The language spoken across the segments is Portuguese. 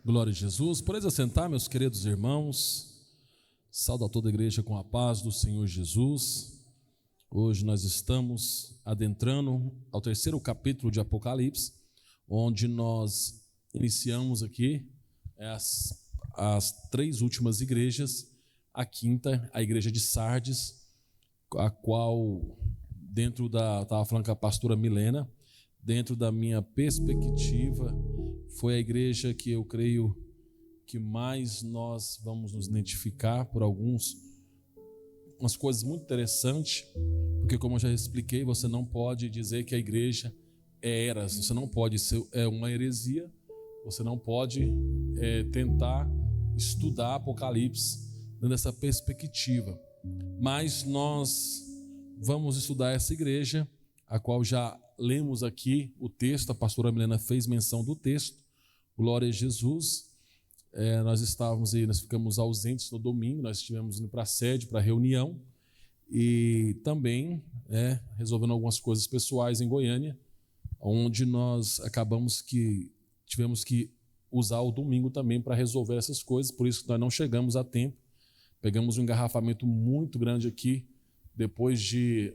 Glória a Jesus. Podeis assentar, meus queridos irmãos. Saúdo a toda a igreja com a paz do Senhor Jesus. Hoje nós estamos adentrando ao terceiro capítulo de Apocalipse, onde nós iniciamos aqui as três últimas igrejas. A quinta, a igreja de Sardes, a qual, estava falando com a pastora Milena, dentro da minha perspectiva, foi a igreja que eu creio que mais nós vamos nos identificar por umas coisas muito interessantes, porque, como eu já expliquei, você não pode dizer que a igreja é Eras, você não pode ser uma heresia, você não pode tentar estudar Apocalipse dentro dessa perspectiva, mas nós vamos estudar essa igreja, a qual já lemos aqui o texto, a pastora Milena fez menção do texto, glória a Jesus. Nós ficamos ausentes no domingo, nós estivemos indo para a sede, para a reunião, e também resolvendo algumas coisas pessoais em Goiânia, onde nós tivemos que usar o domingo também para resolver essas coisas, por isso que nós não chegamos a tempo. Pegamos um engarrafamento muito grande aqui, depois de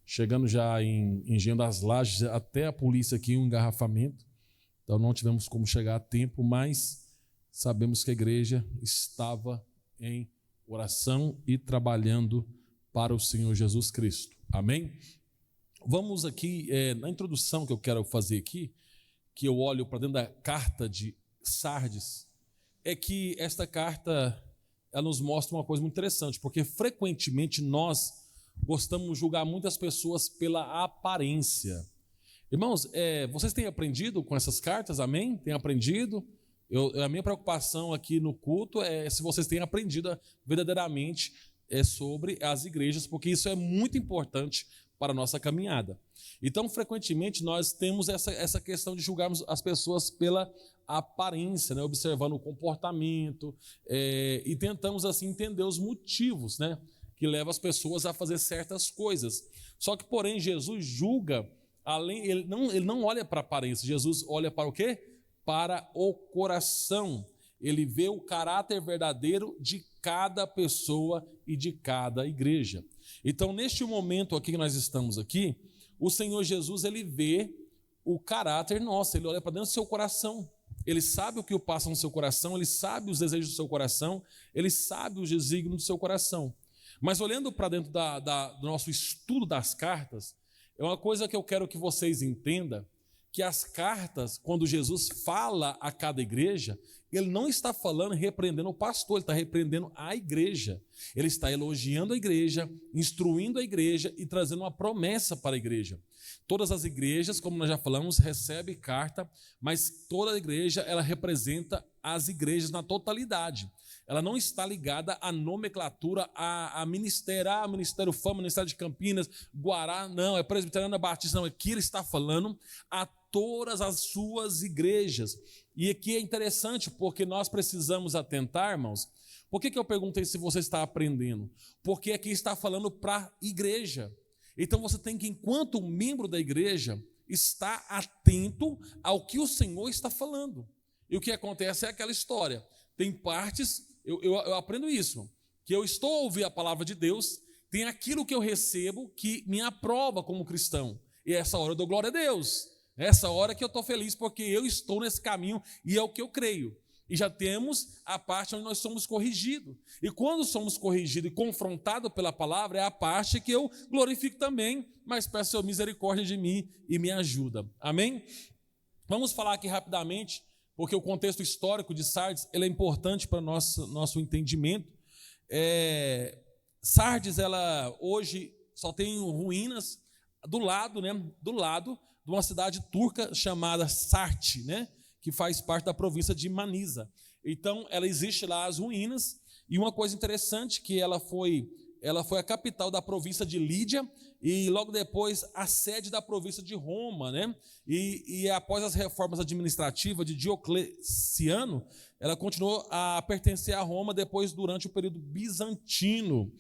chegando já em Engenho das Lajes, até a polícia aqui, um engarrafamento. Então não tivemos como chegar a tempo, mas sabemos que a igreja estava em oração e trabalhando para o Senhor Jesus Cristo. Amém? Vamos aqui, na introdução que eu quero fazer aqui, que eu olho para dentro da carta de Sardes, é que esta carta ela nos mostra uma coisa muito interessante, porque frequentemente nós gostamos de julgar muitas pessoas pela aparência. Irmãos, vocês têm aprendido com essas cartas, amém? Têm aprendido? A minha preocupação aqui no culto é se vocês têm aprendido verdadeiramente sobre as igrejas, porque isso é muito importante para a nossa caminhada. Então, frequentemente, nós temos essa questão de julgarmos as pessoas pela aparência, né? Observando o comportamento, e tentamos assim entender os motivos, né? Que levam as pessoas a fazer certas coisas. Só que, porém, Jesus julga, ele não olha para a aparência, Jesus olha para o quê? Para o coração. Ele vê o caráter verdadeiro de cada pessoa e de cada igreja. Então, neste momento aqui que nós estamos aqui, o Senhor Jesus, ele vê o caráter nosso, ele olha para dentro do seu coração. Ele sabe o que passa no seu coração, ele sabe os desejos do seu coração, ele sabe os desígnios do seu coração. Mas olhando para dentro do nosso estudo das cartas, é uma coisa que eu quero que vocês entendam, que as cartas, quando Jesus fala a cada igreja, ele não está falando repreendendo o pastor, ele está repreendendo a igreja. Ele está elogiando a igreja, instruindo a igreja e trazendo uma promessa para a igreja. Todas as igrejas, como nós já falamos, recebem carta, mas toda a igreja ela representa as igrejas na totalidade. Ela não está ligada à nomenclatura, a ministério, Ministério Fama, Ministério de Campinas, Guará, não, é Presbiteriana Batista, não, aqui ele está falando a todas as suas igrejas. E aqui é interessante porque nós precisamos atentar, irmãos. Por que eu perguntei se você está aprendendo? Porque aqui está falando para a igreja. Então você tem que, enquanto membro da igreja, estar atento ao que o Senhor está falando. E o que acontece é aquela história. Tem partes, eu aprendo isso, que eu estou a ouvir a palavra de Deus, tem aquilo que eu recebo que me aprova como cristão. E essa hora eu dou glória a Deus. Essa hora que eu estou feliz porque eu estou nesse caminho e é o que eu creio. E já temos a parte onde nós somos corrigidos. E quando somos corrigidos e confrontados pela palavra, é a parte que eu glorifico também, mas peço a sua misericórdia de mim e me ajuda. Amém? Vamos falar aqui rapidamente, porque o contexto histórico de Sardes ele é importante para nosso entendimento. Sardes, ela hoje só tem ruínas do lado de uma cidade turca chamada Sarte, né? Que faz parte da província de Manisa. Então, ela existe lá as ruínas, e uma coisa interessante que ela foi a capital da província de Lídia, e logo depois a sede da província de Roma, né? E após as reformas administrativas de Diocleciano, ela continuou a pertencer a Roma depois durante o período bizantino.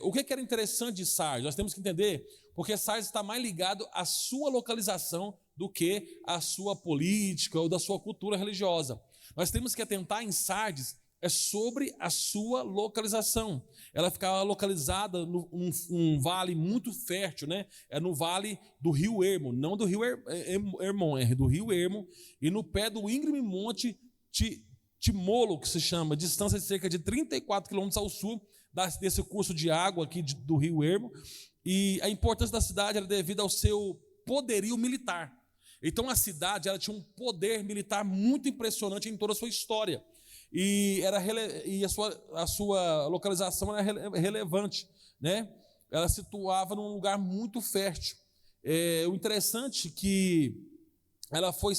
O que era interessante de Sardes? Nós temos que entender, porque Sardes está mais ligado à sua localização do que a sua política ou da sua cultura religiosa. Nós temos que atentar em Sardes sobre a sua localização. Ela ficava localizada num vale muito fértil, né? É no vale do rio Hermo, não do rio Hermon, é do rio Hermo, e no pé do íngreme monte Timolo, que se chama, distância de cerca de 34 quilômetros ao sul desse curso de água aqui do rio Hermo. E a importância da cidade era devido ao seu poderio militar. Então a cidade ela tinha um poder militar muito impressionante em toda a sua história. E a sua localização era relevante, né? Ela situava num lugar muito fértil. O interessante é que ela ficou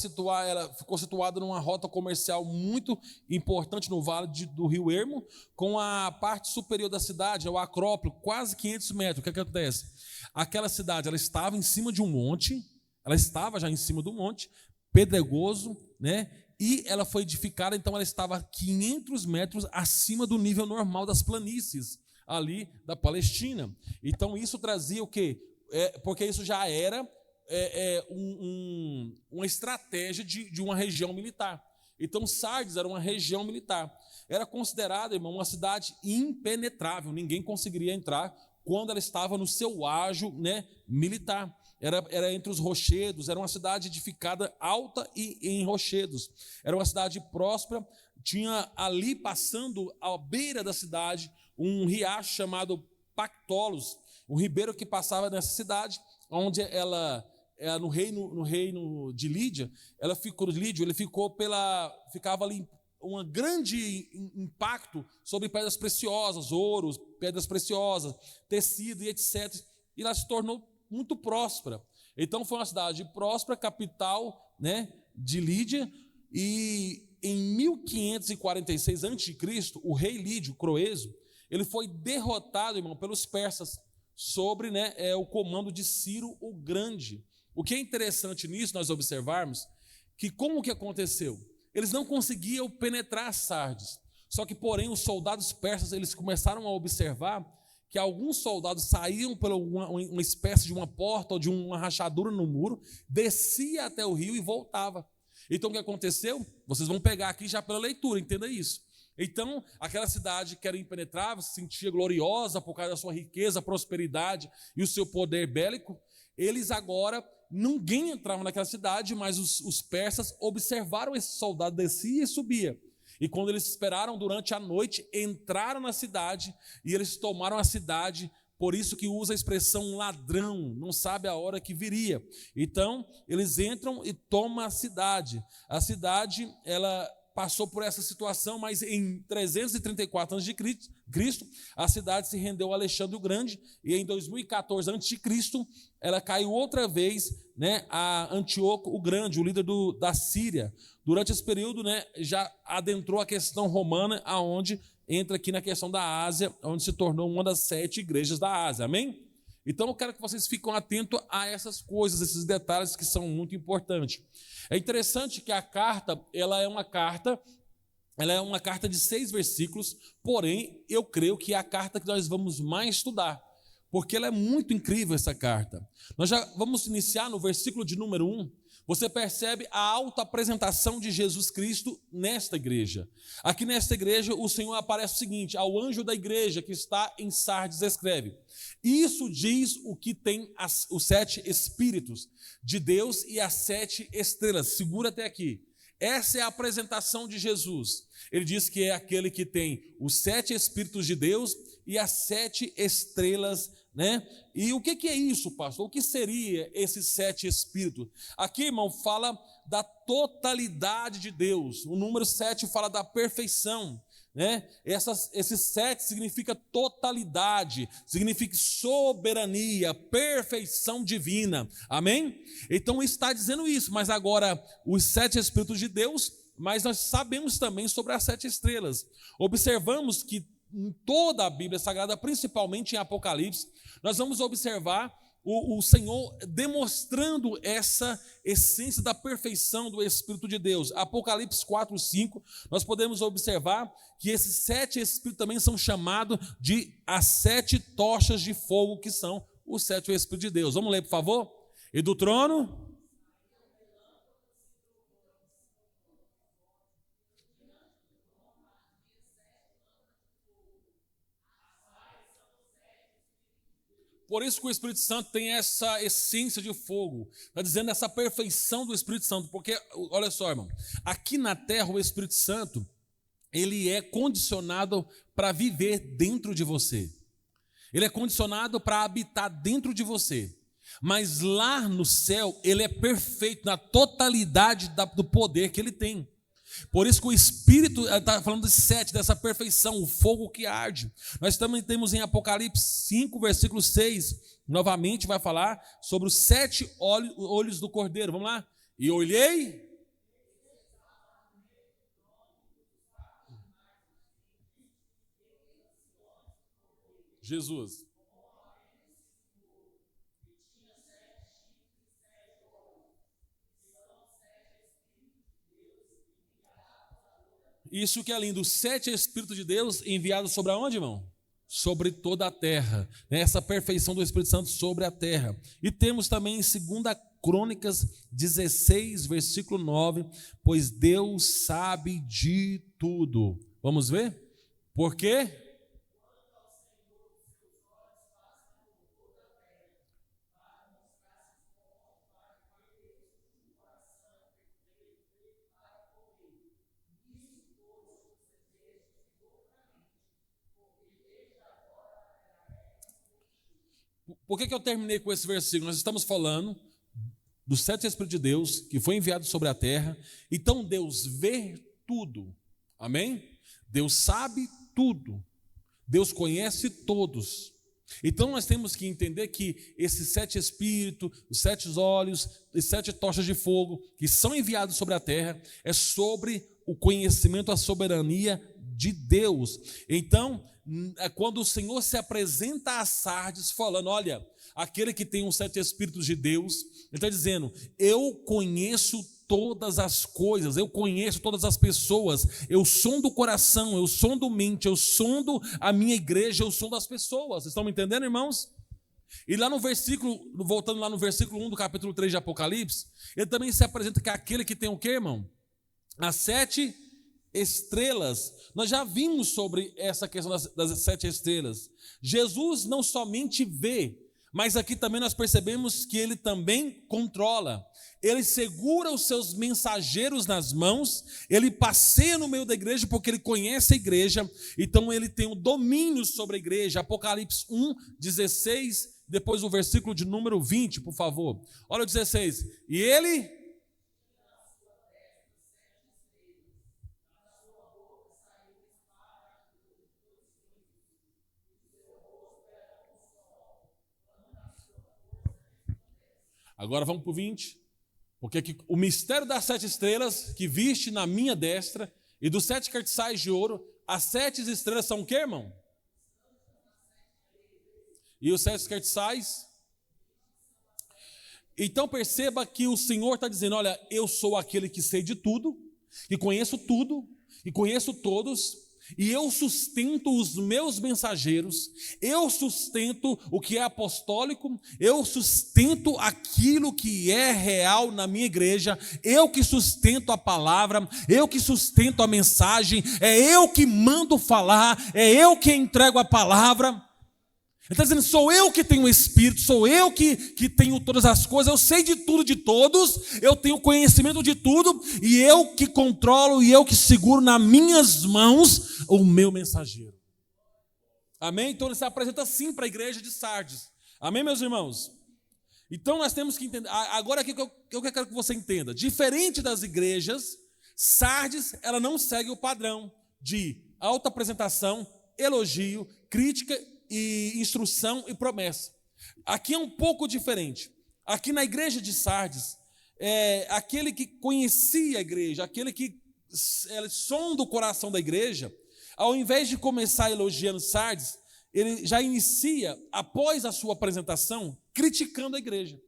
situada numa rota comercial muito importante no vale do rio Hermo, com a parte superior da cidade, o Acrópole, quase 500 metros. O que acontece? Aquela cidade ela estava em cima de um monte, ela estava já em cima do monte, pedregoso, né? E ela foi edificada, então ela estava 500 metros acima do nível normal das planícies ali da Palestina. Então isso trazia o quê? Porque isso já era uma estratégia de uma região militar. Então Sardes era uma região militar. Era considerada, irmão, uma cidade impenetrável. Ninguém conseguiria entrar quando ela estava no seu ágio, né, militar. Era entre os rochedos, era uma cidade edificada alta e em rochedos. Era uma cidade próspera, tinha ali passando à beira da cidade um riacho chamado Pactolos, um ribeiro que passava nessa cidade, onde ela no reino de Lídia, ficava ali um grande impacto sobre pedras preciosas, ouros, pedras preciosas, tecido e etc. E ela se tornou muito próspera. Então foi uma cidade próspera, capital, né, de Lídia, e em 1546 a.C., o rei Lídio, Croeso, ele foi derrotado, irmão, pelos persas, sobre, né, o comando de Ciro o Grande. O que é interessante nisso, nós observarmos, que como que aconteceu? Eles não conseguiam penetrar Sardes, só que, porém, os soldados persas, eles começaram a observar que alguns soldados saíam por uma espécie de uma porta ou de uma rachadura no muro, descia até o rio e voltava. Então o que aconteceu? Vocês vão pegar aqui já pela leitura, entenda isso. Então aquela cidade que era impenetrável, se sentia gloriosa por causa da sua riqueza, prosperidade e o seu poder bélico, eles agora, ninguém entrava naquela cidade, mas os persas observaram esse soldado descia e subia. E quando eles esperaram durante a noite, entraram na cidade e eles tomaram a cidade, por isso que usa a expressão ladrão, não sabe a hora que viria. Então, eles entram e tomam a cidade. A cidade, ela passou por essa situação, mas em 334 a.C., a cidade se rendeu a Alexandre o Grande, e em 2014 a.C., ela caiu outra vez, né, a Antíoco o Grande, o líder da Síria. Durante esse período, né, já adentrou a questão romana, aonde entra aqui na questão da Ásia, onde se tornou uma das 7 igrejas da Ásia, amém? Então eu quero que vocês fiquem atentos a essas coisas, esses detalhes que são muito importantes. É interessante que a carta, ela é uma carta de 6 versículos, porém eu creio que é a carta que nós vamos mais estudar, porque ela é muito incrível essa carta. Nós já vamos iniciar no versículo de número 1. Você percebe a autoapresentação de Jesus Cristo nesta igreja. Aqui nesta igreja, o Senhor aparece o seguinte: ao anjo da igreja que está em Sardes escreve: isso diz o que tem os 7 Espíritos de Deus e as 7 estrelas. Segura até aqui. Essa é a apresentação de Jesus. Ele diz que é aquele que tem os 7 Espíritos de Deus e as 7 estrelas, né? E o que é isso, pastor? O que seria esses 7 Espíritos? Aqui, irmão, fala da totalidade de Deus. O número 7 fala da perfeição, né? Esses 7 significa totalidade, significa soberania, perfeição divina, amém? Então está dizendo isso, mas agora os 7 Espíritos de Deus, mas nós sabemos também sobre as 7 estrelas. Observamos que em toda a Bíblia Sagrada, principalmente em Apocalipse, nós vamos observar o Senhor demonstrando essa essência da perfeição do Espírito de Deus. Apocalipse 4, 5, nós podemos observar que esses 7 Espíritos também são chamados de as 7 tochas de fogo, que são os 7 Espíritos de Deus. Vamos ler, por favor? E do trono Por isso que o Espírito Santo tem essa essência de fogo. Está dizendo essa perfeição do Espírito Santo. Porque, olha só, irmão, aqui na terra o Espírito Santo, ele é condicionado para viver dentro de você. Ele é condicionado para habitar dentro de você. Mas lá no céu, ele é perfeito na totalidade do poder que ele tem. Por isso que o Espírito está falando de 7, dessa perfeição, o fogo que arde. Nós também temos em Apocalipse 5, versículo 6, novamente vai falar sobre os 7 olhos do Cordeiro. Vamos lá? E olhei. Jesus. Isso que é lindo, os 7 Espíritos de Deus enviados sobre aonde, irmão? Sobre toda a terra, né? Essa perfeição do Espírito Santo sobre a terra. E temos também em 2 Crônicas 16, versículo 9, pois Deus sabe de tudo. Vamos ver? Por quê? Por que eu terminei com esse versículo? Nós estamos falando dos 7 Espíritos de Deus que foi enviado sobre a terra. Então Deus vê tudo. Amém? Deus sabe tudo. Deus conhece todos. Então nós temos que entender que esses 7 Espíritos, os 7 olhos, os 7 tochas de fogo que são enviados sobre a terra é sobre o conhecimento, a soberania de Deus. Então, quando o Senhor se apresenta a Sardes falando, olha, aquele que tem os 7 Espíritos de Deus, ele está dizendo, eu conheço todas as coisas, eu conheço todas as pessoas, eu sondo o coração, eu sondo mente, eu sondo a minha igreja, eu sondo as pessoas. Vocês estão me entendendo, irmãos? E lá no versículo, voltando lá no versículo 1 do capítulo 3 de Apocalipse, ele também se apresenta que é aquele que tem o quê, irmão? As 7 estrelas. Nós já vimos sobre essa questão das 7 estrelas. Jesus não somente vê, mas aqui também nós percebemos que ele também controla. Ele segura os seus mensageiros nas mãos, ele passeia no meio da igreja porque ele conhece a igreja, então ele tem o domínio sobre a igreja. Apocalipse 1, 16, depois o versículo de número 20, por favor. Olha o 16. E ele... Agora vamos para o 20, porque aqui, o mistério das 7 estrelas que viste na minha destra e dos 7 cartiçais de ouro, as 7 estrelas são o quê, irmão? E os 7 cartiçais? Então perceba que o Senhor está dizendo, olha, eu sou aquele que sei de tudo, que conheço tudo, e conheço todos, e eu sustento os meus mensageiros, eu sustento o que é apostólico, eu sustento aquilo que é real na minha igreja, eu que sustento a palavra, eu que sustento a mensagem, é eu que mando falar, é eu que entrego a palavra. Ele está dizendo, sou eu que tenho o Espírito, sou eu que tenho todas as coisas, eu sei de tudo de todos, eu tenho conhecimento de tudo, e eu que controlo e eu que seguro nas minhas mãos o meu mensageiro. Amém? Então ele se apresenta assim para a igreja de Sardes. Amém, meus irmãos? Então nós temos que entender, agora aqui que eu quero que você entenda, diferente das igrejas, Sardes, ela não segue o padrão de autoapresentação, elogio, crítica e instrução e promessa. Aqui é um pouco diferente. Aqui na igreja de Sardes, aquele que conhecia a igreja, aquele que sonda o coração da igreja, ao invés de começar elogiando Sardes, ele já inicia, após a sua apresentação, criticando a igreja.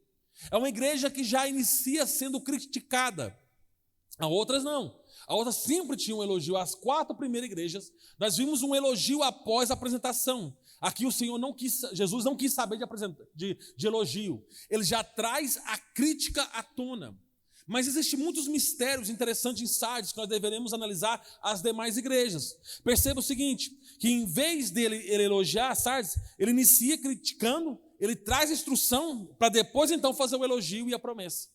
É uma igreja que já inicia sendo criticada. A outras não. A outra sempre tinha um elogio. As 4 primeiras igrejas, nós vimos um elogio após a apresentação. Aqui o Senhor Jesus não quis saber de elogio. Ele já traz a crítica à tona. Mas existem muitos mistérios interessantes em Sardes que nós deveremos analisar as demais igrejas. Perceba o seguinte, que em vez dele elogiar Sardes, ele inicia criticando ele traz instrução para depois então fazer o elogio e a promessa.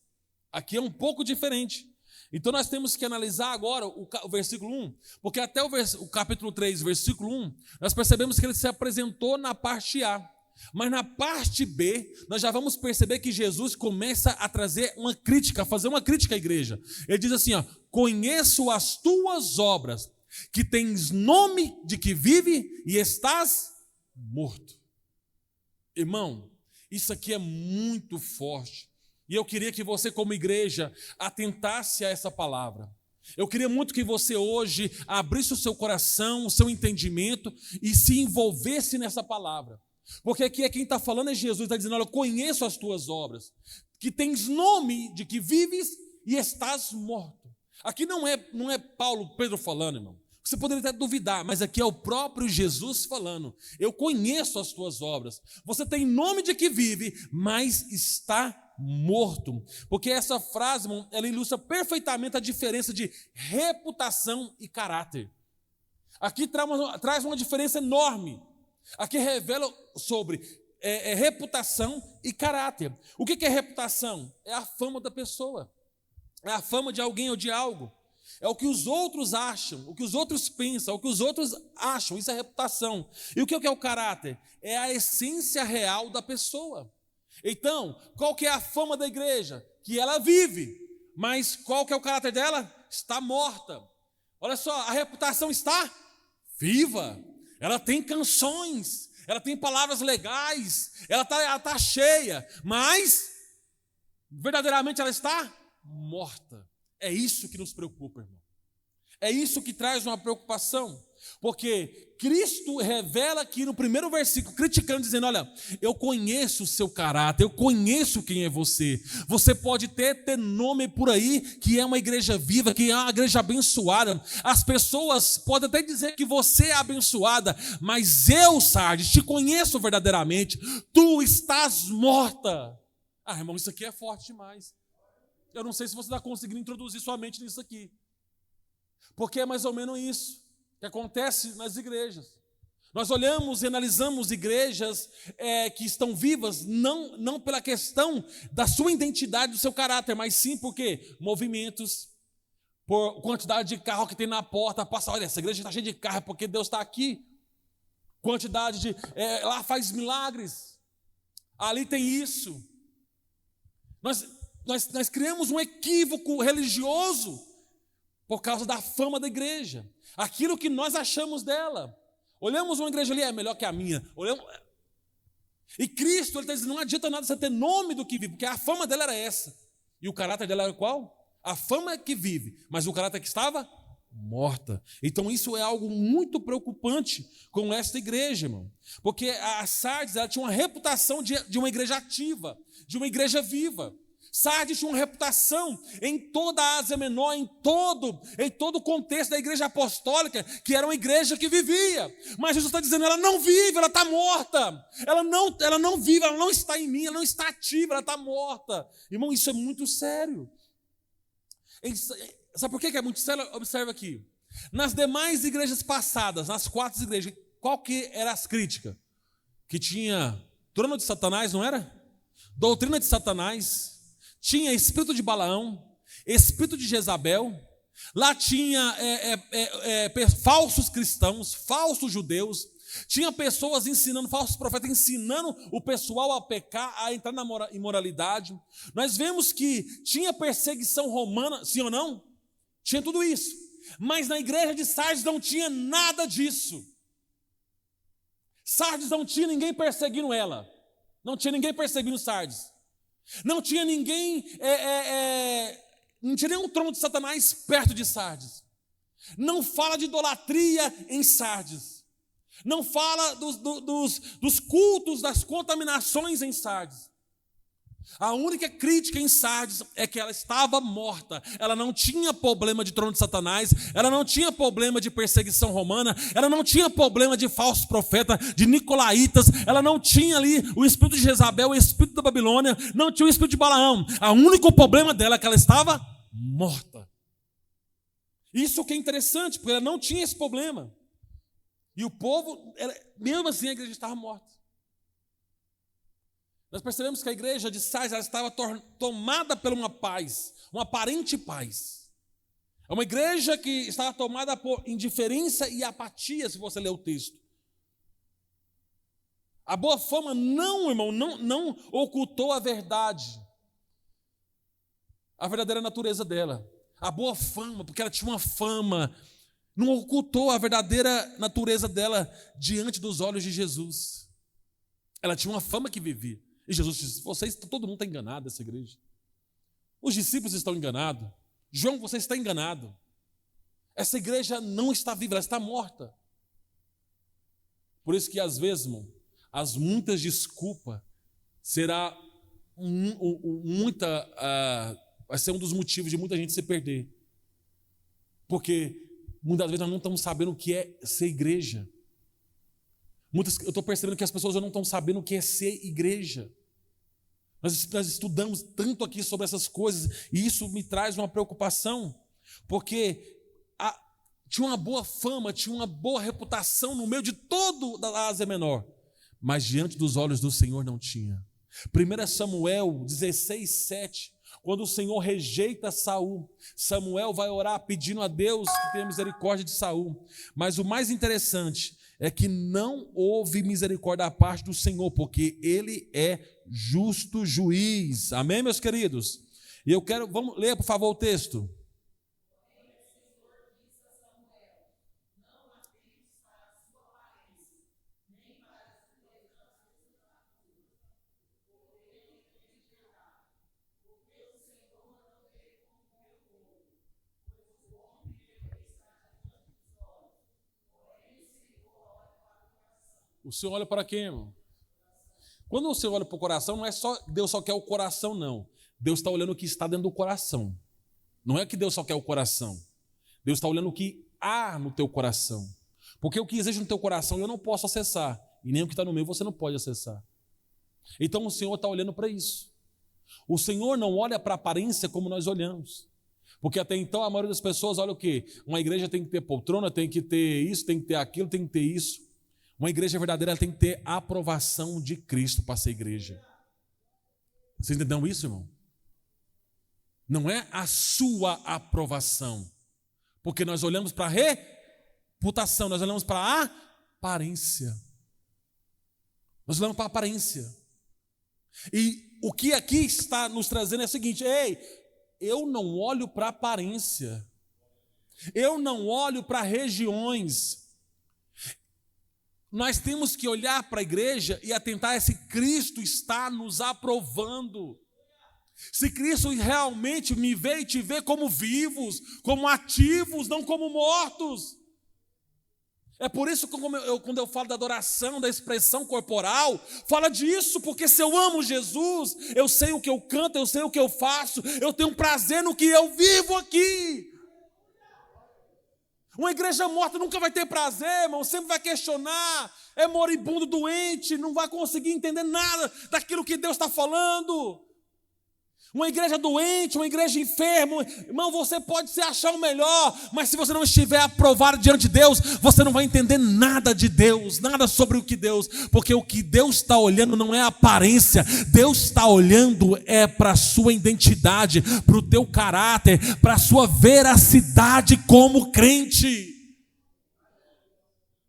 Aqui é um pouco diferente. Então nós temos que analisar agora o versículo 1, porque até o capítulo 3, versículo 1, nós percebemos que ele se apresentou na parte A. Mas na parte B, nós já vamos perceber que Jesus começa a trazer uma crítica, a fazer uma crítica à igreja. Ele diz assim, ó: conheço as tuas obras, que tens nome de que vive e estás morto. Irmão, isso aqui é muito forte. E eu queria que você, como igreja, atentasse a essa palavra. Eu queria muito que você hoje abrisse o seu coração, o seu entendimento e se envolvesse nessa palavra. Porque aqui quem está falando é Jesus, está dizendo: olha, eu conheço as tuas obras, que tens nome de que vives e estás morto. Aqui não é Pedro falando, irmão. Você poderia até duvidar, mas aqui é o próprio Jesus falando: eu conheço as tuas obras. Você tem nome de que vive, mas está morto. Porque essa frase, irmão, ela ilustra perfeitamente a diferença de reputação e caráter. Aqui traz uma diferença enorme. Aqui revela sobre reputação e caráter. O que é reputação? É a fama da pessoa. É a fama de alguém ou de algo. É o que os outros acham, o que os outros pensam, o que os outros acham. Isso é reputação. E o que é o caráter? É a essência real da pessoa. Então, qual que é a fama da igreja? Que ela vive. Mas qual que é o caráter dela? Está morta. Olha só, a reputação está viva. Ela tem canções, ela tem palavras legais, ela está cheia, mas verdadeiramente ela está morta. É isso que nos preocupa, irmão. É isso que traz uma preocupação, porque Cristo revela aqui no primeiro versículo, criticando, dizendo: olha, eu conheço o seu caráter, eu conheço quem é você. Você pode ter nome por aí, que é uma igreja viva, que é uma igreja abençoada. As pessoas podem até dizer que você é abençoada, mas eu, Sardes, te conheço verdadeiramente. Tu estás morta. Ah, irmão, isso aqui é forte demais. Eu não sei se você está conseguindo introduzir sua mente nisso aqui. Porque é mais ou menos isso que acontece nas igrejas. Nós olhamos e analisamos igrejas que estão vivas, não pela questão da sua identidade, do seu caráter, mas sim porque movimentos, por quantidade de carro que tem na porta, passa: olha, essa igreja está cheia de carro porque Deus está aqui. Quantidade de... lá faz milagres, ali tem isso. Nós criamos um equívoco religioso por causa da fama da igreja. Aquilo que nós achamos dela. Olhamos uma igreja ali, é melhor que a minha. E Cristo, ele está dizendo: não adianta nada você ter nome do que vive, porque a fama dela era essa. E o caráter dela era qual? A fama que vive, mas o caráter que estava morta. Então isso é algo muito preocupante com esta igreja, irmão. Porque a Sardes, ela tinha uma reputação de uma igreja ativa, de uma igreja viva. Sardes tinha uma reputação em toda a Ásia Menor, em todo o contexto da igreja apostólica, que era uma igreja que vivia. Mas Jesus está dizendo: ela não vive, ela está morta. Ela não vive, ela não está em mim, ela não está ativa, ela está morta. Irmão, isso é muito sério. Sabe por que é muito sério? Observe aqui. Nas demais igrejas passadas, nas 4 igrejas, qual que era as críticas? Que tinha trono de Satanás, não era? Doutrina de Satanás. Tinha espírito de Balaão, espírito de Jezabel. Lá tinha falsos cristãos, falsos judeus. Tinha pessoas ensinando, falsos profetas ensinando o pessoal a pecar, a entrar na imoralidade. Nós vemos que tinha perseguição romana, sim ou não? Tinha tudo isso. Mas na igreja de Sardes não tinha nada disso. Sardes não tinha ninguém perseguindo ela. Não tinha ninguém perseguindo Sardes. Não tinha ninguém, não tinha nenhum trono de Satanás perto de Sardes. Não fala de idolatria em Sardes. Não fala dos cultos, das contaminações em Sardes. A única crítica em Sardes é que ela estava morta. Ela não tinha problema de trono de Satanás, ela não tinha problema de perseguição romana, ela não tinha problema de falsos profetas, de nicolaítas, ela não tinha ali o espírito de Jezabel, o espírito da Babilônia, não tinha o espírito de Balaão. O único problema dela é que ela estava morta. Isso que é interessante, porque ela não tinha esse problema. E o povo, mesmo assim, a igreja estava morta. Nós percebemos que a igreja de Sardes ela estava tomada por uma paz, uma aparente paz. É uma igreja que estava tomada por indiferença e apatia, se você ler o texto. A boa fama não ocultou a verdade, a verdadeira natureza dela. A boa fama, porque ela tinha uma fama, não ocultou a verdadeira natureza dela diante dos olhos de Jesus. Ela tinha uma fama que vivia. E Jesus disse: todo mundo está enganado nessa igreja. Os discípulos estão enganados. João, você está enganado. Essa igreja não está viva, ela está morta. Por isso que às vezes, irmão, as muitas desculpas será vai ser um dos motivos de muita gente se perder. Porque muitas vezes nós não estamos sabendo o que é ser igreja. Eu estou percebendo que as pessoas não estão sabendo o que é ser igreja. Nós estudamos tanto aqui sobre essas coisas e isso me traz uma preocupação, porque tinha uma boa fama, tinha uma boa reputação no meio de todo da Ásia Menor, mas diante dos olhos do Senhor não tinha. 1 Samuel 16:7, quando o Senhor rejeita Saul, Samuel vai orar pedindo a Deus que tenha misericórdia de Saul. Mas o mais interessante é que não houve misericórdia da parte do Senhor, porque Ele é justo juiz. Amém, meus queridos? E vamos ler, por favor, o texto. O Senhor olha para quem, irmão? Quando você olha para o coração, não é só Deus só quer o coração, não. Deus está olhando o que está dentro do coração. Não é que Deus só quer o coração. Deus está olhando o que há no teu coração. Porque o que existe no teu coração eu não posso acessar. E nem o que está no meu você não pode acessar. Então o Senhor está olhando para isso. O Senhor não olha para a aparência como nós olhamos. Porque até então a maioria das pessoas olha o quê? Uma igreja tem que ter poltrona, tem que ter isso, tem que ter aquilo, tem que ter isso. Uma igreja verdadeira tem que ter a aprovação de Cristo para ser igreja. Vocês entenderam isso, irmão? Não é a sua aprovação. Porque nós olhamos para a reputação, nós olhamos para a aparência. Nós olhamos para a aparência. E o que aqui está nos trazendo é o seguinte: eu não olho para a aparência. Eu não olho para regiões. Nós temos que olhar para a igreja e atentar se Cristo está nos aprovando. Se Cristo realmente me vê e te vê como vivos, como ativos, não como mortos. É por isso que quando eu falo da adoração, da expressão corporal, fala disso, porque se eu amo Jesus, eu sei o que eu canto, eu sei o que eu faço, eu tenho prazer no que eu vivo aqui. Uma igreja morta nunca vai ter prazer, irmão, sempre vai questionar, é moribundo, doente, não vai conseguir entender nada daquilo que Deus está falando. Uma igreja doente, uma igreja enferma, irmão, você pode se achar o melhor, mas se você não estiver aprovado diante de Deus, você não vai entender nada de Deus, nada sobre o que Deus, porque o que Deus está olhando não é a aparência, Deus está olhando para a sua identidade, para o teu caráter, para a sua veracidade como crente.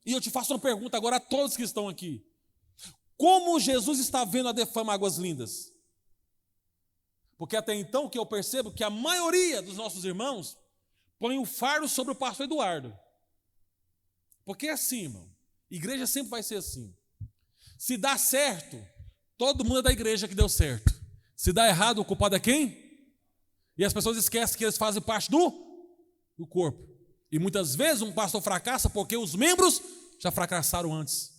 E eu te faço uma pergunta agora a todos que estão aqui: como Jesus está vendo a Defama Águas Lindas? Porque até então que eu percebo que a maioria dos nossos irmãos põe o fardo sobre o pastor Eduardo. Porque é assim, irmão. Igreja sempre vai ser assim. Se dá certo, todo mundo é da igreja que deu certo. Se dá errado, o culpado é quem? E as pessoas esquecem que eles fazem parte do corpo. E muitas vezes um pastor fracassa porque os membros já fracassaram antes.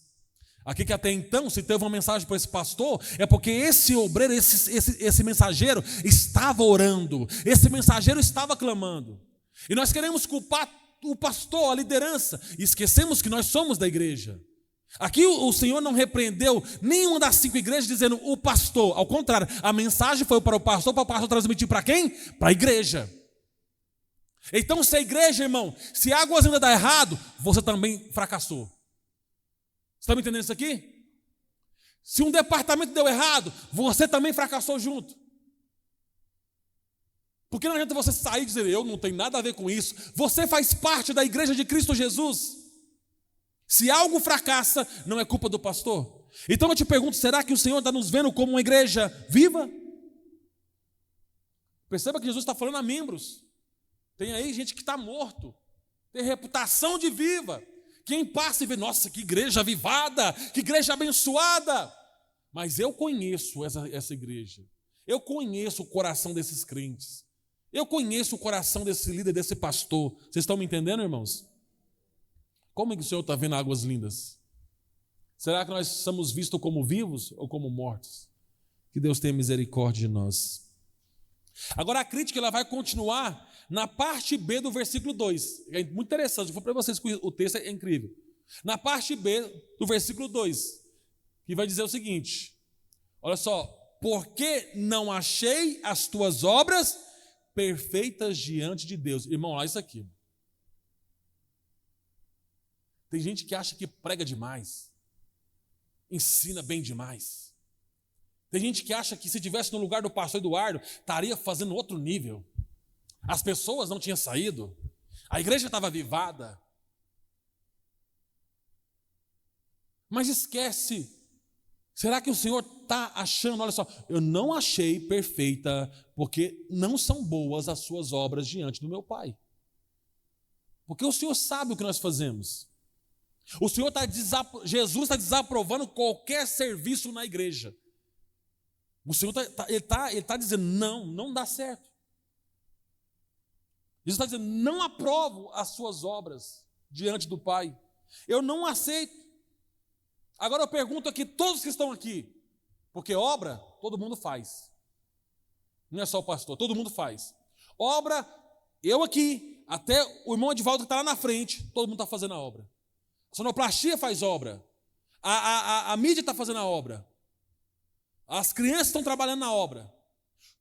Aqui que até então, se teve uma mensagem para esse pastor, é porque esse obreiro, esse mensageiro estava orando, esse mensageiro estava clamando. E nós queremos culpar o pastor, a liderança, e esquecemos que nós somos da igreja. Aqui o Senhor não repreendeu nenhuma das 5 igrejas dizendo o pastor. Ao contrário, a mensagem foi para o pastor transmitir para quem? Para a igreja. Então se a igreja, irmão, se Águas ainda dá errado, você também fracassou. Você está me entendendo isso aqui? Se um departamento deu errado, você também fracassou junto. Porque não adianta você sair e dizer, eu não tenho nada a ver com isso. Você faz parte da igreja de Cristo Jesus. Se algo fracassa, não é culpa do pastor. Então eu te pergunto, será que o Senhor está nos vendo como uma igreja viva? Perceba que Jesus está falando a membros. Tem aí gente que está morto, tem reputação de viva. Quem passa e vê, nossa, que igreja avivada, que igreja abençoada. Mas eu conheço essa igreja. Eu conheço o coração desses crentes. Eu conheço o coração desse líder, desse pastor. Vocês estão me entendendo, irmãos? Como é que o Senhor está vendo águas lindas? Será que nós somos vistos como vivos ou como mortos? Que Deus tenha misericórdia de nós. Agora a crítica ela vai continuar na parte B do versículo 2. É muito interessante, eu vou para vocês que o texto é incrível. Na parte B do versículo 2, que vai dizer o seguinte: olha só, porque não achei as tuas obras perfeitas diante de Deus. Irmão, olha isso aqui. Tem gente que acha que prega demais, ensina bem demais. Tem gente que acha que se estivesse no lugar do pastor Eduardo, estaria fazendo outro nível. As pessoas não tinham saído, a igreja estava avivada. Mas esquece, será que o Senhor está achando, olha só, eu não achei perfeita, porque não são boas as suas obras diante do meu Pai. Porque o Senhor sabe o que nós fazemos. O Senhor Jesus está desaprovando qualquer serviço na igreja. O Senhor está dizendo, não dá certo. Jesus está dizendo, não aprovo as suas obras diante do Pai. Eu não aceito. Agora eu pergunto aqui, todos que estão aqui, porque obra, todo mundo faz. Não é só o pastor, todo mundo faz. Obra, eu aqui, até o irmão Edivaldo que está lá na frente, todo mundo está fazendo a obra. A sonoplastia faz obra. A mídia está fazendo a obra. As crianças estão trabalhando na obra.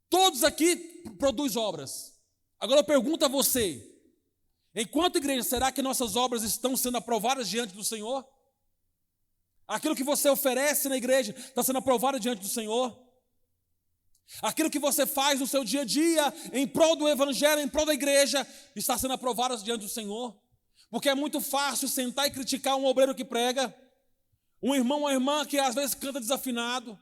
Todos aqui produzem obras. Agora eu pergunto a você, enquanto igreja, será que nossas obras estão sendo aprovadas diante do Senhor? Aquilo que você oferece na igreja está sendo aprovado diante do Senhor? Aquilo que você faz no seu dia a dia, em prol do evangelho, em prol da igreja, está sendo aprovado diante do Senhor? Porque é muito fácil sentar e criticar um obreiro que prega, um irmão ou uma irmã que às vezes canta desafinado.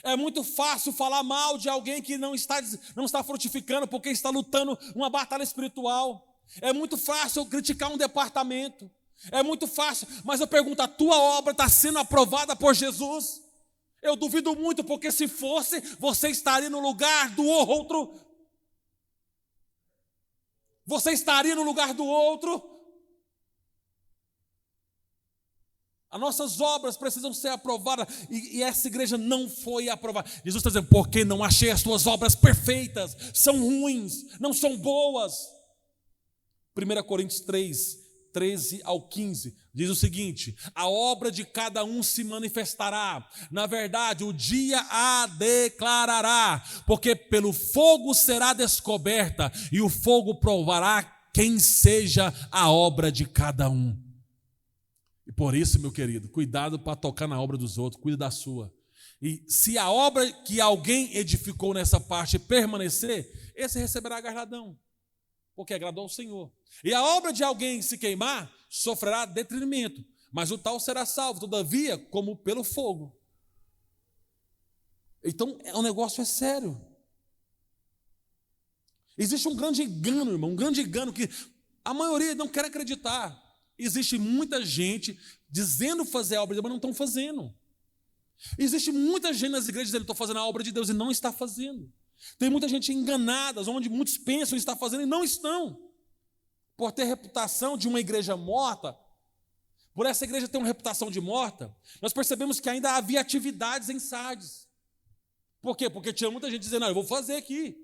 É muito fácil falar mal de alguém que não está frutificando porque está lutando uma batalha espiritual. É muito fácil criticar um departamento. É muito fácil, mas eu pergunto, a tua obra está sendo aprovada por Jesus? Eu duvido muito, porque se fosse, você estaria no lugar do outro. Você estaria no lugar do outro. As nossas obras precisam ser aprovadas, e essa igreja não foi aprovada. Jesus está dizendo, porque não achei as tuas obras perfeitas, são ruins, não são boas. 1 Coríntios 3, 13 ao 15, diz o seguinte: a obra de cada um se manifestará, na verdade o dia a declarará, porque pelo fogo será descoberta, e o fogo provará quem seja a obra de cada um. E por isso, meu querido, cuidado para tocar na obra dos outros, cuida da sua. E se a obra que alguém edificou nessa parte permanecer, esse receberá galardão, porque agradou ao Senhor. E a obra de alguém se queimar, sofrerá detrimento, mas o tal será salvo, todavia, como pelo fogo. Então, o negócio é sério. Existe um grande engano, irmão, um grande engano que a maioria não quer acreditar. Existe muita gente dizendo fazer a obra de Deus, mas não estão fazendo. Existe muita gente nas igrejas dizendo, estou fazendo a obra de Deus, e não está fazendo. Tem muita gente enganada, onde muitos pensam estar fazendo e não estão. Por ter reputação de uma igreja morta, por essa igreja ter uma reputação de morta, nós percebemos que ainda havia atividades em Sardes. Por quê? Porque tinha muita gente dizendo, eu vou fazer aqui.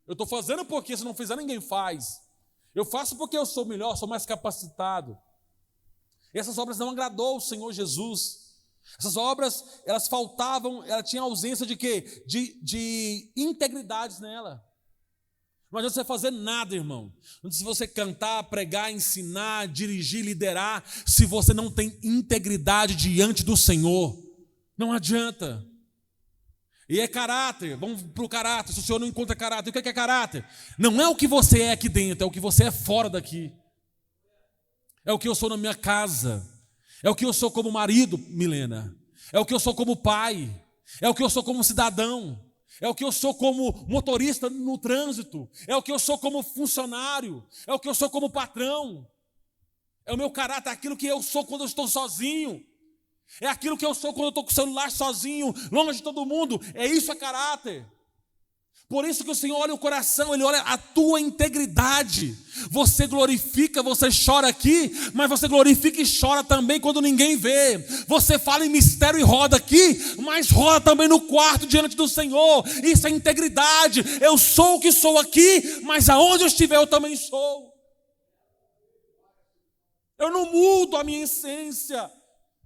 Eu estou fazendo porque se não fizer ninguém faz. Eu faço porque eu sou melhor, sou mais capacitado. E essas obras não agradou o Senhor Jesus. Essas obras, elas faltavam, ela tinha ausência de quê? De integridades nela. Não adianta você fazer nada, irmão. Não adianta você cantar, pregar, ensinar, dirigir, liderar, se você não tem integridade diante do Senhor. Não adianta. E é caráter, vamos para o caráter. Se o senhor não encontra caráter, o que é caráter? Não é o que você é aqui dentro, é o que você é fora daqui. É o que eu sou na minha casa. É o que eu sou como marido, Milena. É o que eu sou como pai. É o que eu sou como cidadão. É o que eu sou como motorista no trânsito. É o que eu sou como funcionário. É o que eu sou como patrão. É o meu caráter, é aquilo que eu sou quando eu estou sozinho. É aquilo que eu sou quando eu estou com o celular sozinho, longe de todo mundo. É isso, é caráter. Por isso que o Senhor olha o coração, Ele olha a tua integridade. Você glorifica, você chora aqui, mas você glorifica e chora também quando ninguém vê. Você fala em mistério e roda aqui, mas roda também no quarto diante do Senhor. Isso é integridade. Eu sou o que sou aqui, mas aonde eu estiver eu também sou. Eu não mudo a minha essência.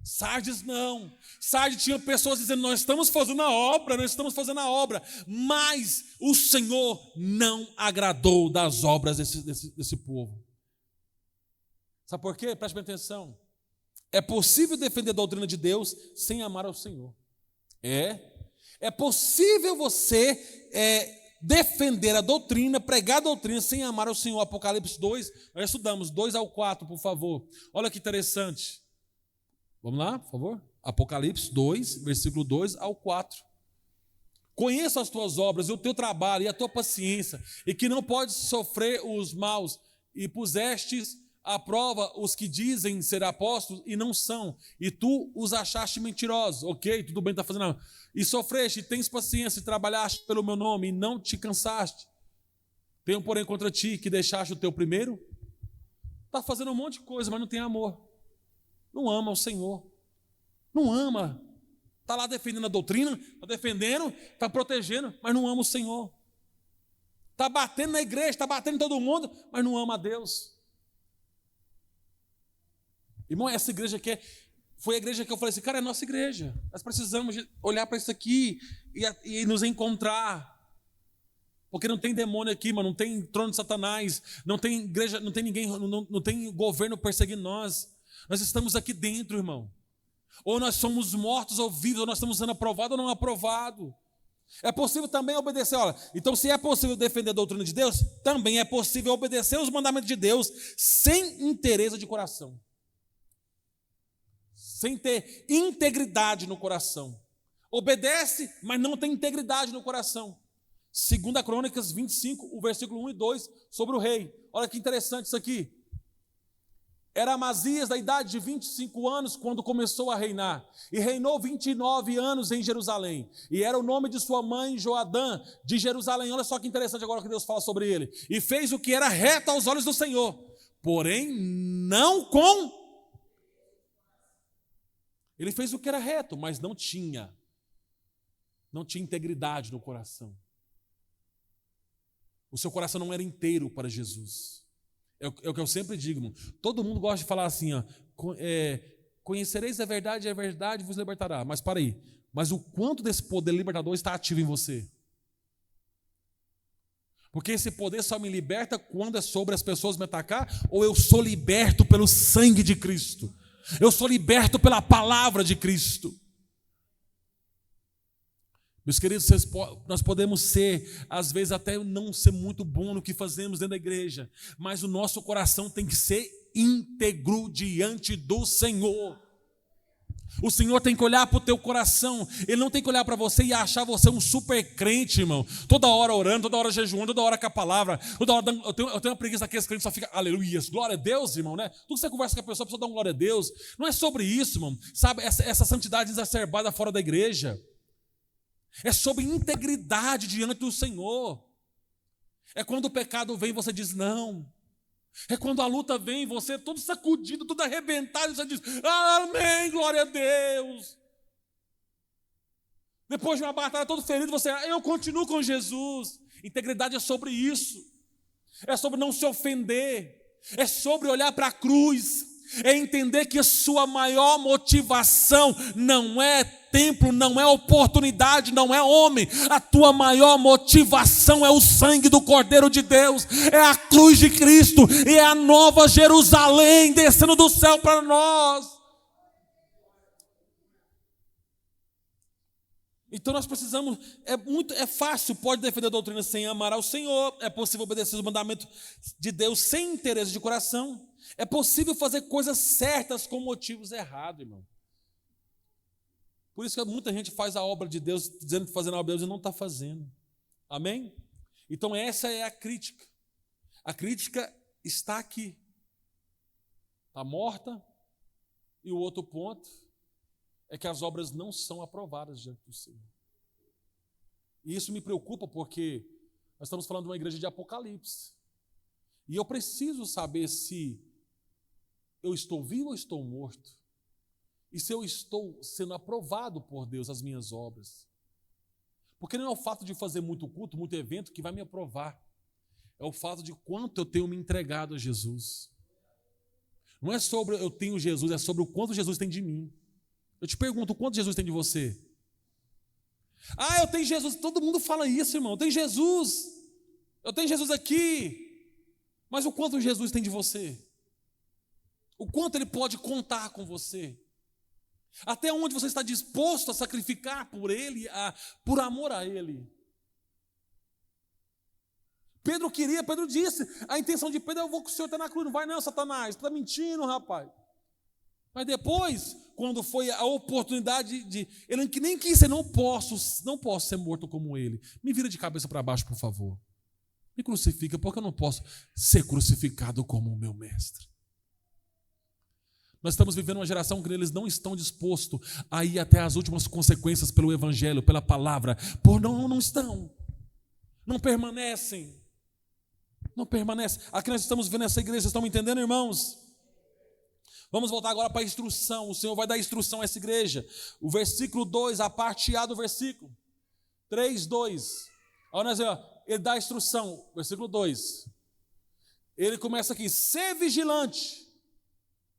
Sardes não. Sardes tinha pessoas dizendo, nós estamos fazendo a obra, mas o Senhor não agradou das obras desse povo. Sabe por quê? Preste bem atenção. É possível defender a doutrina de Deus sem amar ao Senhor. É possível você defender a doutrina, pregar a doutrina sem amar ao Senhor. Apocalipse 2, nós estudamos 2-4, por favor. Olha que interessante. Vamos lá, por favor? Apocalipse 2, versículo 2-4. Conheço as tuas obras, e o teu trabalho, e a tua paciência, e que não podes sofrer os maus, e pusestes à prova os que dizem ser apóstolos e não são, e tu os achaste mentirosos. Ok, tudo bem, está fazendo. E sofreste, e tens paciência, e trabalhaste pelo meu nome, e não te cansaste. Tenho, porém, contra ti que deixaste o teu primeiro. Está fazendo um monte de coisa, mas não tem amor. Não ama o Senhor. Não ama. Está lá defendendo a doutrina, está defendendo, está protegendo, mas não ama o Senhor. Está batendo na igreja, está batendo em todo mundo, mas não ama a Deus. Irmão, essa igreja aqui foi a igreja que eu falei assim, cara, é a nossa igreja. Nós precisamos olhar para isso aqui e nos encontrar. Porque não tem demônio aqui, mas não tem trono de Satanás, não tem igreja, não tem ninguém, não tem governo perseguindo nós. Nós estamos aqui dentro, irmão. Ou nós somos mortos ou vivos, ou nós estamos sendo aprovados ou não aprovados. É possível também obedecer, olha, então se é possível defender a doutrina de Deus, também é possível obedecer os mandamentos de Deus sem interesse de coração. Sem ter integridade no coração. Obedece, mas não tem integridade no coração. 2 Crônicas 25, o versículo 1 e 2, sobre o rei. Olha que interessante isso aqui. Era Amazias da idade de 25 anos quando começou a reinar, e reinou 29 anos em Jerusalém, e era o nome de sua mãe Joadã de Jerusalém. Olha só que interessante agora que Deus fala sobre ele. E fez o que era reto aos olhos do Senhor, porém não com... Ele fez o que era reto, mas não tinha integridade no coração. O seu coração não era inteiro para Jesus. É o que eu sempre digo, irmão. Todo mundo gosta de falar assim, ó, conhecereis a verdade e a verdade vos libertará. Mas para aí, mas o quanto desse poder libertador está ativo em você? Porque esse poder só me liberta quando é sobre as pessoas me atacar, ou eu sou liberto pelo sangue de Cristo. Eu sou liberto pela palavra de Cristo. Meus queridos, nós podemos ser, às vezes até não ser muito bom no que fazemos dentro da igreja, mas o nosso coração tem que ser íntegro diante do Senhor. O Senhor tem que olhar para o teu coração. Ele não tem que olhar para você e achar você um super crente, irmão. Toda hora orando, toda hora jejuando, toda hora com a palavra. Toda hora eu tenho uma preguiça daqueles crentes que só fica aleluias, glória a Deus, irmão, né? Tudo que você conversa com a pessoa dá uma glória a Deus. Não é sobre isso, irmão. Sabe, essa santidade exacerbada fora da igreja. É sobre integridade diante do Senhor. É quando o pecado vem e você diz não. É quando a luta vem, você todo sacudido, todo arrebentado, e você diz, amém, glória a Deus. Depois de uma batalha todo ferido, você, eu continuo com Jesus. Integridade é sobre isso. É sobre não se ofender. É sobre olhar para a cruz. É entender que a sua maior motivação não é templo, não é oportunidade, não é homem. A tua maior motivação é o sangue do Cordeiro de Deus, é a cruz de Cristo e é a nova Jerusalém descendo do céu para nós. Então nós precisamos, é fácil, pode defender a doutrina sem amar ao Senhor, é possível obedecer os mandamentos de Deus sem interesse de coração, é possível fazer coisas certas com motivos errados, irmão. Por isso que muita gente faz a obra de Deus, dizendo que fazendo a obra de Deus e não está fazendo. Amém? Então essa é a crítica. A crítica está aqui. Está morta. E o outro ponto é que as obras não são aprovadas diante do Senhor. E isso me preocupa porque nós estamos falando de uma igreja de Apocalipse. E eu preciso saber se eu estou vivo ou estou morto. E se eu estou sendo aprovado por Deus as minhas obras. Porque não é o fato de fazer muito culto, muito evento que vai me aprovar. É o fato de quanto eu tenho me entregado a Jesus. Não é sobre eu tenho Jesus, é sobre o quanto Jesus tem de mim. Eu te pergunto, o quanto Jesus tem de você? Ah, eu tenho Jesus. Todo mundo fala isso, irmão. Eu tenho Jesus. Eu tenho Jesus aqui. Mas o quanto Jesus tem de você? O quanto Ele pode contar com você? Até onde você está disposto a sacrificar por Ele, por amor a Ele? Pedro disse, a intenção de Pedro é: eu vou com o Senhor até na cruz. Não vai não, Satanás, está mentindo, rapaz. Mas depois, quando foi a oportunidade ele nem quis ser, não posso ser morto como ele. Me vira de cabeça para baixo, por favor. Me crucifica, porque eu não posso ser crucificado como o meu mestre. Nós estamos vivendo uma geração que eles não estão dispostos a ir até as últimas consequências pelo evangelho, pela palavra. Não estão. Não permanecem. Não permanecem. Aqui nós estamos vendo essa igreja, vocês estão me entendendo, irmãos? Vamos voltar agora para a instrução. O Senhor vai dar instrução a essa igreja. O versículo 2, a parte A do versículo 3, 2. Olha, ele dá a instrução. Versículo 2. Ele começa aqui: ser vigilante.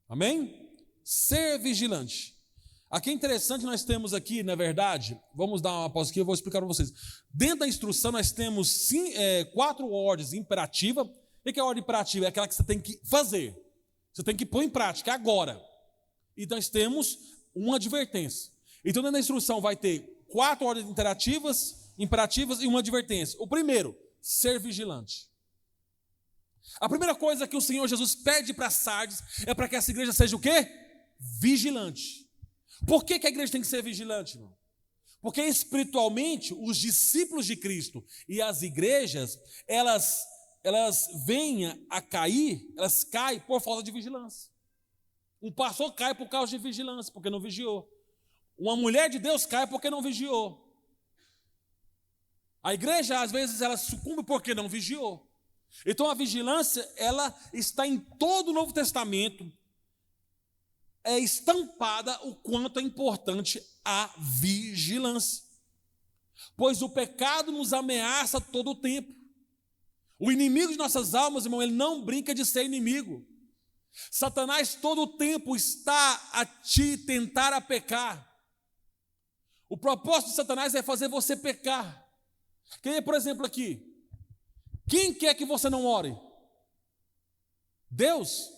Amém? Ser vigilante. Aqui é interessante, nós temos aqui, na verdade, vamos dar uma pausa aqui, eu vou explicar para vocês. Dentro da instrução nós temos 4 ordens imperativas. O que é a ordem imperativa? É aquela que você tem que fazer. Você tem que pôr em prática agora. E nós temos uma advertência. Então, dentro da instrução vai ter 4 ordens imperativas e uma advertência. O primeiro, ser vigilante. A primeira coisa que o Senhor Jesus pede para Sardes é para que essa igreja seja o quê? Vigilante. Por que a igreja tem que ser vigilante, irmão? Porque espiritualmente os discípulos de Cristo e as igrejas, elas venham a cair, elas caem por falta de vigilância. Um pastor cai por causa de vigilância, porque não vigiou. Uma mulher de Deus cai porque não vigiou. A igreja, às vezes, ela sucumbe porque não vigiou. Então, a vigilância, ela está em todo o Novo Testamento, é estampada o quanto é importante a vigilância. Pois o pecado nos ameaça todo o tempo. O inimigo de nossas almas, irmão, ele não brinca de ser inimigo. Satanás todo o tempo está a te tentar a pecar. O propósito de Satanás é fazer você pecar. Quem é, por exemplo, aqui? Quem quer que você não ore? Deus?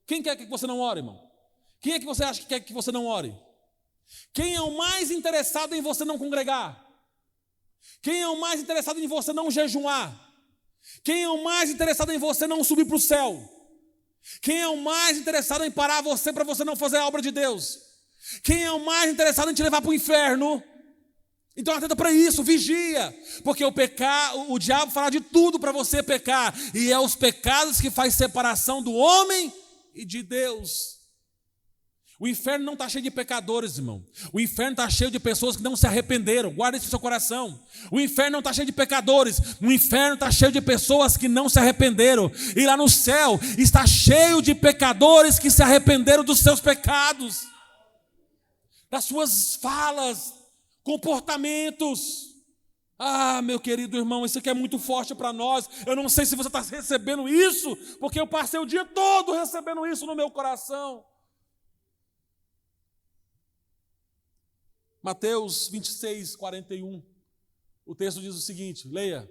Quem quer que você não ore, irmão? Quem é que você acha que quer que você não ore? Quem é o mais interessado em você não congregar? Quem é o mais interessado em você não jejuar? Quem é o mais interessado em você não subir para o céu? Quem é o mais interessado em parar você para você não fazer a obra de Deus? Quem é o mais interessado em te levar para o inferno? Então atenta para isso, vigia, porque o diabo fala de tudo para você pecar, e é os pecados que faz separação do homem e de Deus. O inferno não está cheio de pecadores, irmão. O inferno está cheio de pessoas que não se arrependeram. Guarda isso no seu coração. O inferno não está cheio de pecadores. O inferno está cheio de pessoas que não se arrependeram. E lá no céu está cheio de pecadores que se arrependeram dos seus pecados, das suas falas, comportamentos. Ah, meu querido irmão, isso aqui é muito forte para nós. Eu não sei se você está recebendo isso, porque eu passei o dia todo recebendo isso no meu coração. Mateus 26, 41. O texto diz o seguinte, leia.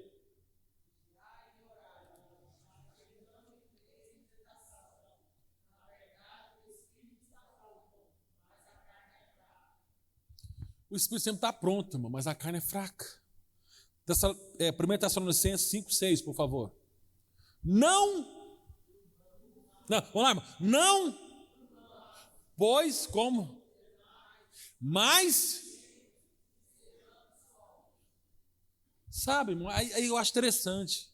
O Espírito sempre está pronto, irmão, mas a carne é fraca. 1 Tessalonicenses 5:6, por favor. Não, vamos lá, irmão. Não, pois como? Mas, sabe, irmão, aí eu acho interessante.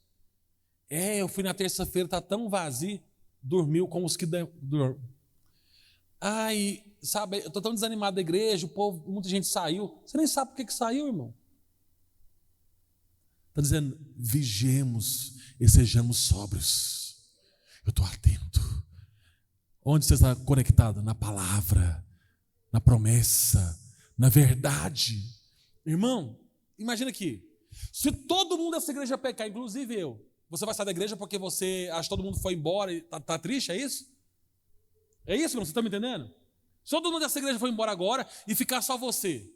Eu fui na terça-feira, está tão vazio, dormiu com os que dormem. Ai, sabe, eu estou tão desanimado da igreja, o povo, muita gente saiu. Você nem sabe por que saiu, irmão. Está dizendo, vigiemos e sejamos sóbrios. Eu estou atento. Onde você está conectado? Na palavra, na promessa, na verdade. Irmão, imagina aqui. Se todo mundo dessa igreja pecar, inclusive eu, você vai sair da igreja porque você acha que todo mundo foi embora e está triste, é isso? É isso, irmão? Você está me entendendo? Se todo mundo dessa igreja foi embora agora e ficar só você,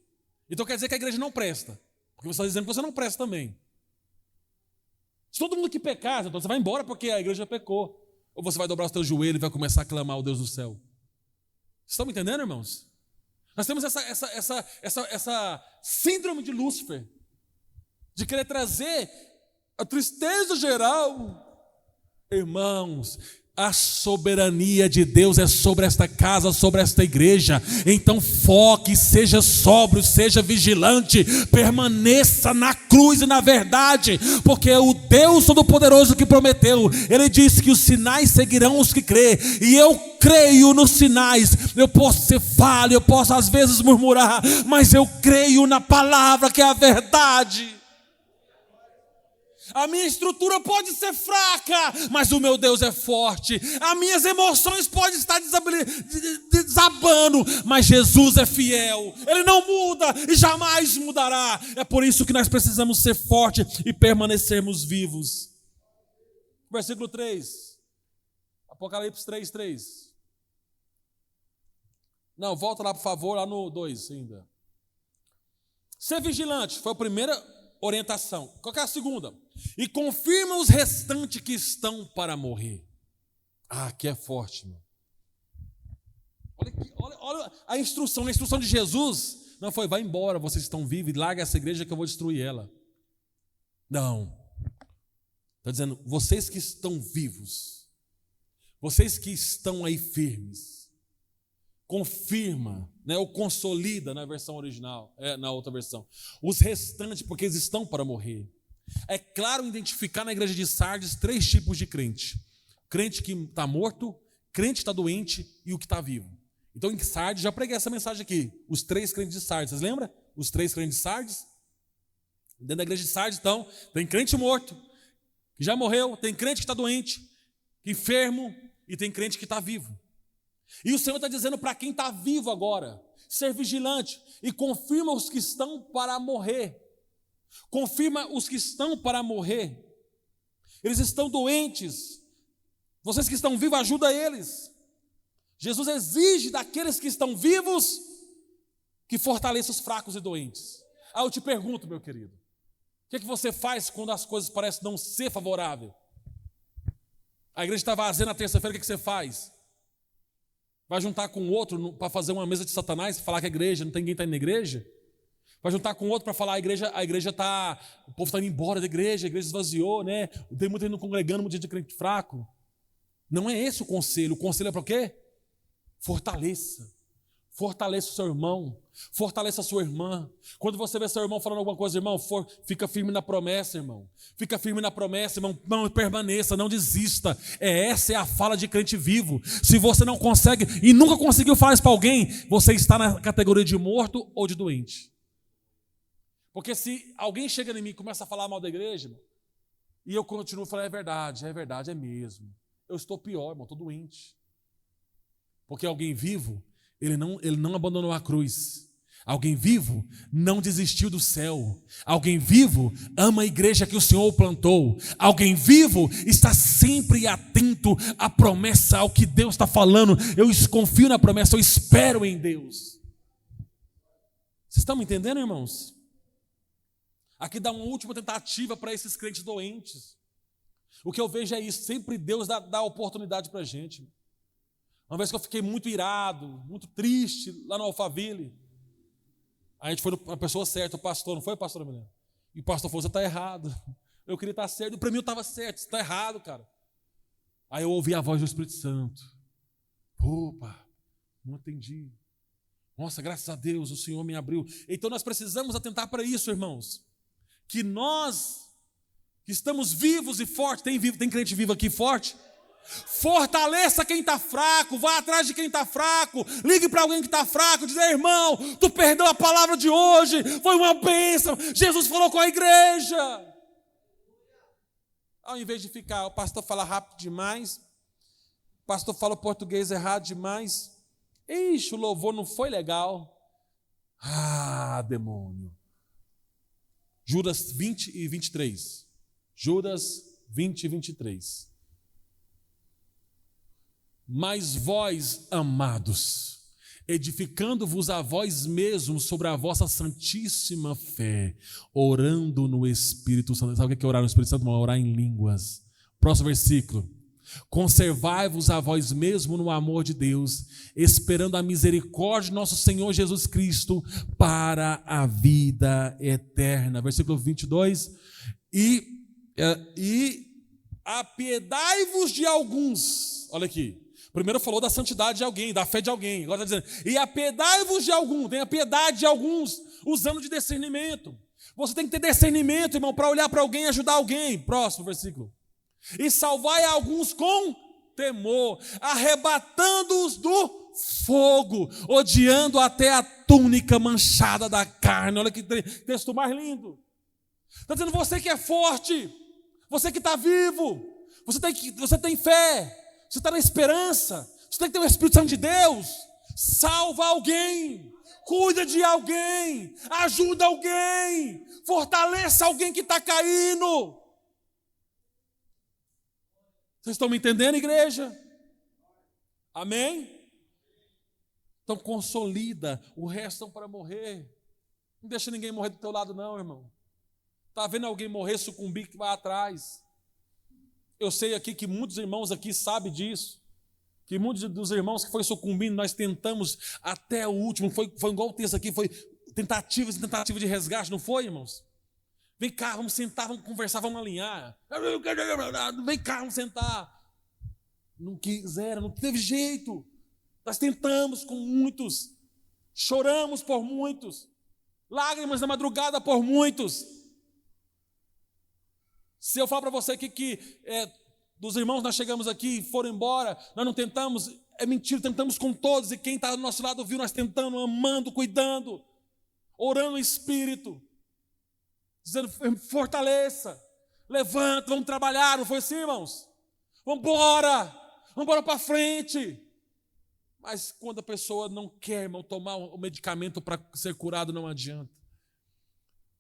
então quer dizer que a igreja não presta, porque você está dizendo que você não presta também. Se todo mundo que pecar, então você vai embora porque a igreja pecou. Ou você vai dobrar os teus joelhos e vai começar a clamar ao Deus do céu. Vocês estão me entendendo, irmãos? Nós temos essa síndrome de Lúcifer, de querer trazer a tristeza geral. Irmãos, a soberania de Deus é sobre esta casa, sobre esta igreja. Então foque, seja sóbrio, seja vigilante, permaneça na cruz e na verdade, porque é o Deus Todo-Poderoso que prometeu. Ele disse que os sinais seguirão os que crê, e eu creio nos sinais. Eu posso ser falho, eu posso às vezes murmurar, mas eu creio na palavra que é a verdade. A minha estrutura pode ser fraca, mas o meu Deus é forte. As minhas emoções podem estar desabando, mas Jesus é fiel. Ele não muda e jamais mudará. É por isso que nós precisamos ser fortes e permanecermos vivos. Versículo 3. Apocalipse 3:3. Não, volta lá por favor, lá no 2 ainda. Ser vigilante foi a primeira orientação. Qual que é a segunda? E confirma os restantes que estão para morrer. Aqui é forte, meu. Olha a instrução. A instrução de Jesus não foi, vai embora, vocês estão vivos, e larga essa igreja que eu vou destruir ela. Não. Está dizendo, vocês que estão vivos, vocês que estão aí firmes, confirma, né, ou consolida na versão original, na outra versão. Os restantes, porque eles estão para morrer. É claro identificar na igreja de Sardes 3 tipos de crente. Crente que está morto, crente que está doente e o que está vivo. Então em Sardes, já preguei essa mensagem aqui. Os 3 crentes de Sardes, vocês lembram? Os 3 crentes de Sardes? Dentro da igreja de Sardes, então, tem crente morto, que já morreu, tem crente que está doente, enfermo, e tem crente que está vivo. E o Senhor está dizendo para quem está vivo agora, ser vigilante e confirma os que estão para morrer. Confirma os que estão para morrer. Eles estão doentes. Vocês que estão vivos, ajuda eles. Jesus exige daqueles que estão vivos que fortaleçam os fracos e doentes. Aí eu te pergunto, meu querido, o que você faz quando as coisas parecem não ser favoráveis? A igreja está vazia na terça-feira, o que você faz? Vai juntar com outro para fazer uma mesa de Satanás, falar que a igreja, não tem ninguém está indo na igreja? Vai juntar com outro para falar, a igreja está, o povo está indo embora da igreja, a igreja esvaziou, né? Tem muita gente congregando, muita gente crente fraco. Não é esse o conselho é para o quê? Fortaleça o seu irmão, fortaleça a sua irmã. Quando você vê seu irmão falando alguma coisa, irmão, fica firme na promessa, irmão. Fica firme na promessa, irmão. Não permaneça, não desista. Essa é a fala de crente vivo. Se você não consegue e nunca conseguiu falar isso para alguém, você está na categoria de morto ou de doente. Porque se alguém chega em mim e começa a falar mal da igreja, irmão, e eu continuo falando, é verdade, é mesmo. Eu estou pior, irmão, estou doente. Porque alguém vivo, ele não abandonou a cruz. Alguém vivo não desistiu do céu. Alguém vivo ama a igreja que o Senhor plantou. Alguém vivo está sempre atento à promessa, ao que Deus está falando. Eu confio na promessa, eu espero em Deus. Vocês estão me entendendo, irmãos? Aqui dá uma última tentativa para esses crentes doentes. O que eu vejo é isso, sempre Deus dá oportunidade para a gente. Uma vez que eu fiquei muito irado, muito triste lá no Alphaville, A gente foi na pessoa certa, o pastor, não foi, pastor Milena? E o pastor falou, você está errado. Eu queria estar certo, para mim eu estava certo, você está errado, cara. Aí eu ouvi a voz do Espírito Santo. Opa, não entendi. Nossa, graças a Deus, o Senhor me abriu. Então nós precisamos atentar para isso, irmãos. Que nós, que estamos vivos e fortes, tem crente vivo aqui forte? Fortaleça quem está fraco, vá atrás de quem está fraco, ligue para alguém que está fraco, diz, irmão, tu perdeu a palavra de hoje, foi uma bênção, Jesus falou com a igreja. Ao invés de ficar, o pastor fala rápido demais, o pastor fala o português errado demais, ixi, o louvor não foi legal. Ah, demônio. Judas 20 e 23. Judas 20 e 23. Mas vós, amados, edificando-vos a vós mesmos sobre a vossa santíssima fé, orando no Espírito Santo. Sabe o que é orar no Espírito Santo? Orar em línguas. Próximo versículo. Conservai-vos a vós mesmos no amor de Deus, esperando a misericórdia de nosso Senhor Jesus Cristo para a vida eterna. Versículo 22. E apiedai-vos de alguns. Olha aqui. Primeiro falou da santidade de alguém, da fé de alguém. Agora está dizendo, e apiedai-vos de alguns, tenha piedade de alguns, usando de discernimento. Você tem que ter discernimento, irmão, para olhar para alguém e ajudar alguém. Próximo versículo. E salvai alguns com temor, arrebatando-os do fogo, odiando até a túnica manchada da carne. Olha que texto mais lindo. Está dizendo, você que é forte, você que está vivo, você tem fé, você está na esperança, você tem que ter o Espírito Santo de Deus. Salva alguém, cuida de alguém, ajuda alguém, fortaleça alguém que está caindo. Vocês estão me entendendo, igreja? Amém? Então consolida, o resto estão para morrer. Não deixa ninguém morrer do teu lado não, irmão. Está vendo alguém morrer, sucumbir, que vai atrás. Eu sei aqui que muitos irmãos aqui sabem disso, que muitos dos irmãos que foi sucumbindo, nós tentamos até o último, foi igual o texto aqui, foi tentativa de resgate, não foi, irmãos? Vem cá, vamos sentar, vamos conversar, vamos alinhar. Vem cá, vamos sentar. Não quiseram, não teve jeito. Nós tentamos com muitos, choramos por muitos, lágrimas na madrugada por muitos. Se eu falar para você que dos irmãos nós chegamos aqui e foram embora, nós não tentamos, é mentira, tentamos com todos, e quem está do nosso lado viu nós tentando, amando, cuidando, orando no Espírito, dizendo, fortaleça, levanta, vamos trabalhar, não foi assim, irmãos? Vamos embora para frente. Mas quando a pessoa não quer, irmão, tomar o medicamento para ser curado, não adianta.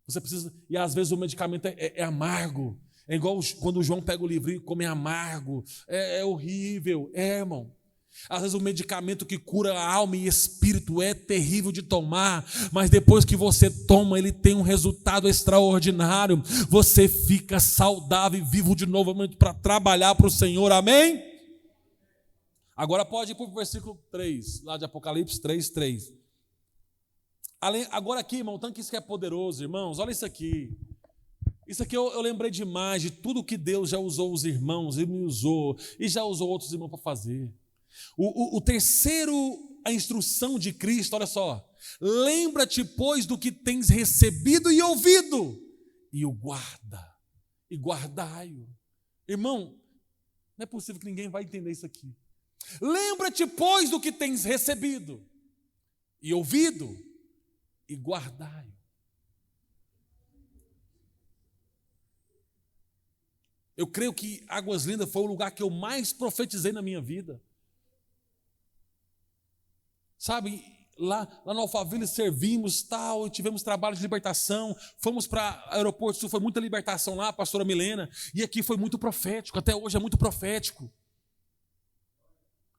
Você precisa, e às vezes o medicamento é amargo. É igual quando o João pega o livrinho e come amargo. É horrível, irmão. Às vezes o medicamento que cura a alma e espírito é terrível de tomar, mas depois que você toma, ele tem um resultado extraordinário. Você fica saudável e vivo de novo para trabalhar para o Senhor, amém? Agora pode ir para o versículo 3, lá de Apocalipse 3. Agora aqui, irmão, tanto que isso que é poderoso, irmãos, olha isso aqui. Isso aqui eu lembrei demais de tudo que Deus já usou os irmãos, e me usou, e já usou outros irmãos para fazer. O terceiro, a instrução de Cristo, olha só. Lembra-te, pois, do que tens recebido e ouvido, e o guarda, e guardai-o. Irmão, não é possível que ninguém vai entender isso aqui. Lembra-te, pois, do que tens recebido e ouvido, e guardai-o. Eu creio que Águas Lindas foi o lugar que eu mais profetizei na minha vida. Sabe, lá no Alphaville servimos, tal, tivemos trabalho de libertação, fomos para o Aeroporto Sul, foi muita libertação lá, a pastora Milena, e aqui foi muito profético, até hoje é muito profético.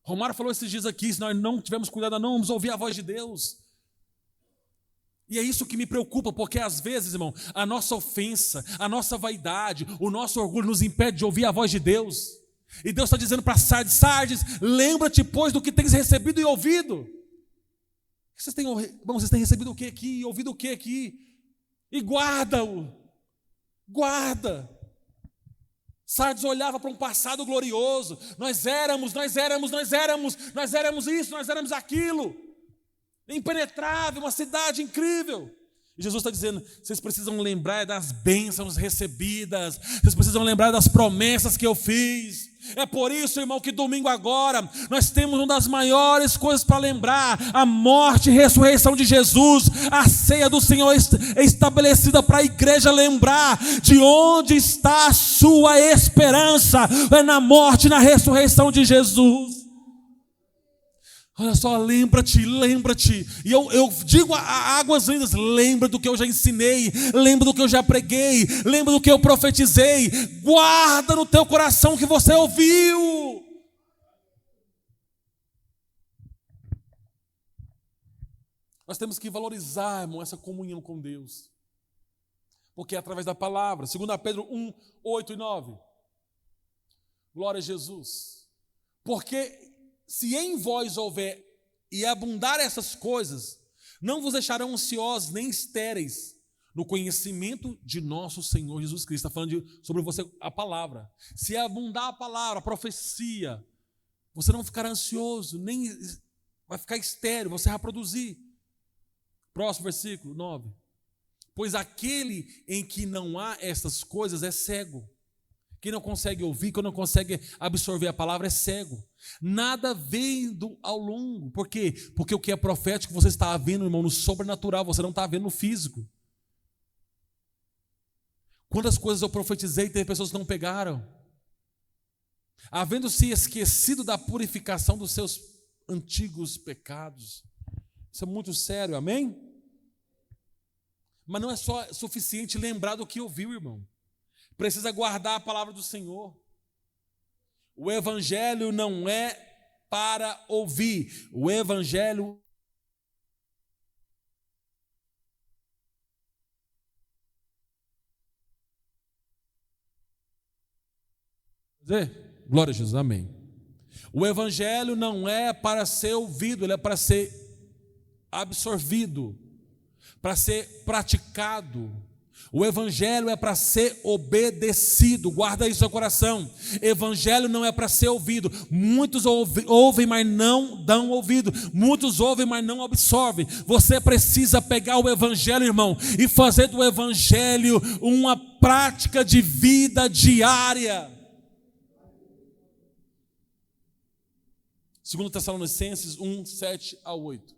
Romário falou esses dias aqui, se nós não tivermos cuidado, não vamos ouvir a voz de Deus. E é isso que me preocupa, porque às vezes, irmão, a nossa ofensa, a nossa vaidade, o nosso orgulho nos impede de ouvir a voz de Deus. E Deus está dizendo para Sardes, lembra-te, pois, do que tens recebido e ouvido. Vocês têm recebido o que aqui? Ouvido o que aqui? E guarda-o. Guarda. Sardes olhava para um passado glorioso. Nós éramos isso, nós éramos aquilo. Impenetrável, uma cidade incrível. E Jesus está dizendo, vocês precisam lembrar das bênçãos recebidas, vocês precisam lembrar das promessas que eu fiz. É por isso, irmão, que domingo agora nós temos uma das maiores coisas para lembrar: a morte e ressurreição de Jesus. A ceia do Senhor é estabelecida para a igreja lembrar de onde está a sua esperança. É na morte e na ressurreição de Jesus. Olha só, lembra-te. E eu digo a águas lindas, lembra do que eu já ensinei, lembra do que eu já preguei, lembra do que eu profetizei. Guarda no teu coração o que você ouviu. Nós temos que valorizar, irmão, essa comunhão com Deus. Porque é através da palavra. 2 Pedro 1, 8 e 9. Glória a Jesus. Porque se em vós houver e abundar essas coisas, não vos deixarão ansiosos nem estéreis no conhecimento de nosso Senhor Jesus Cristo. Está falando sobre você, a palavra. Se abundar a palavra, a profecia, você não ficará ansioso, nem vai ficar estéril, você vai produzir. Próximo versículo 9. Pois aquele em que não há essas coisas é cego. Quem não consegue ouvir, quem não consegue absorver a palavra é cego. Nada vendo ao longo. Por quê? Porque o que é profético você está vendo, irmão, no sobrenatural, você não está vendo no físico. Quantas coisas eu profetizei e tem pessoas que não pegaram? Havendo-se esquecido da purificação dos seus antigos pecados. Isso é muito sério, amém? Mas não é só suficiente lembrar do que ouviu, irmão. Precisa guardar a palavra do Senhor. O evangelho não é para ouvir. O evangelho glória a Jesus, amém. O evangelho não é para ser ouvido, ele é para ser absorvido, para ser praticado. O evangelho é para ser obedecido. Guarda isso no seu coração. Evangelho não é para ser ouvido. Muitos ouvem, mas não dão ouvido. Muitos ouvem, mas não absorvem. Você precisa pegar o evangelho, irmão, e fazer do evangelho uma prática de vida diária. 2 Tessalonicenses 1, 7 a 8.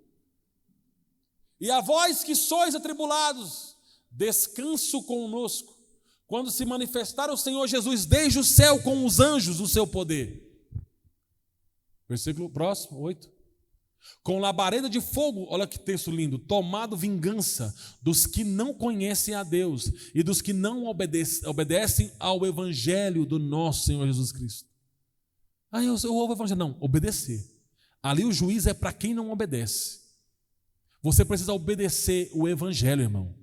E a vós que sois atribulados, descanso conosco, quando se manifestar o Senhor Jesus desde o céu com os anjos do seu poder. Versículo próximo, 8. Com labareda de fogo, olha que texto lindo, tomado vingança dos que não conhecem a Deus e dos que não obedecem ao evangelho do nosso Senhor Jesus Cristo. Eu ouvo o evangelho. Não, obedecer. Ali o juiz é para quem não obedece. Você precisa obedecer o evangelho, irmão.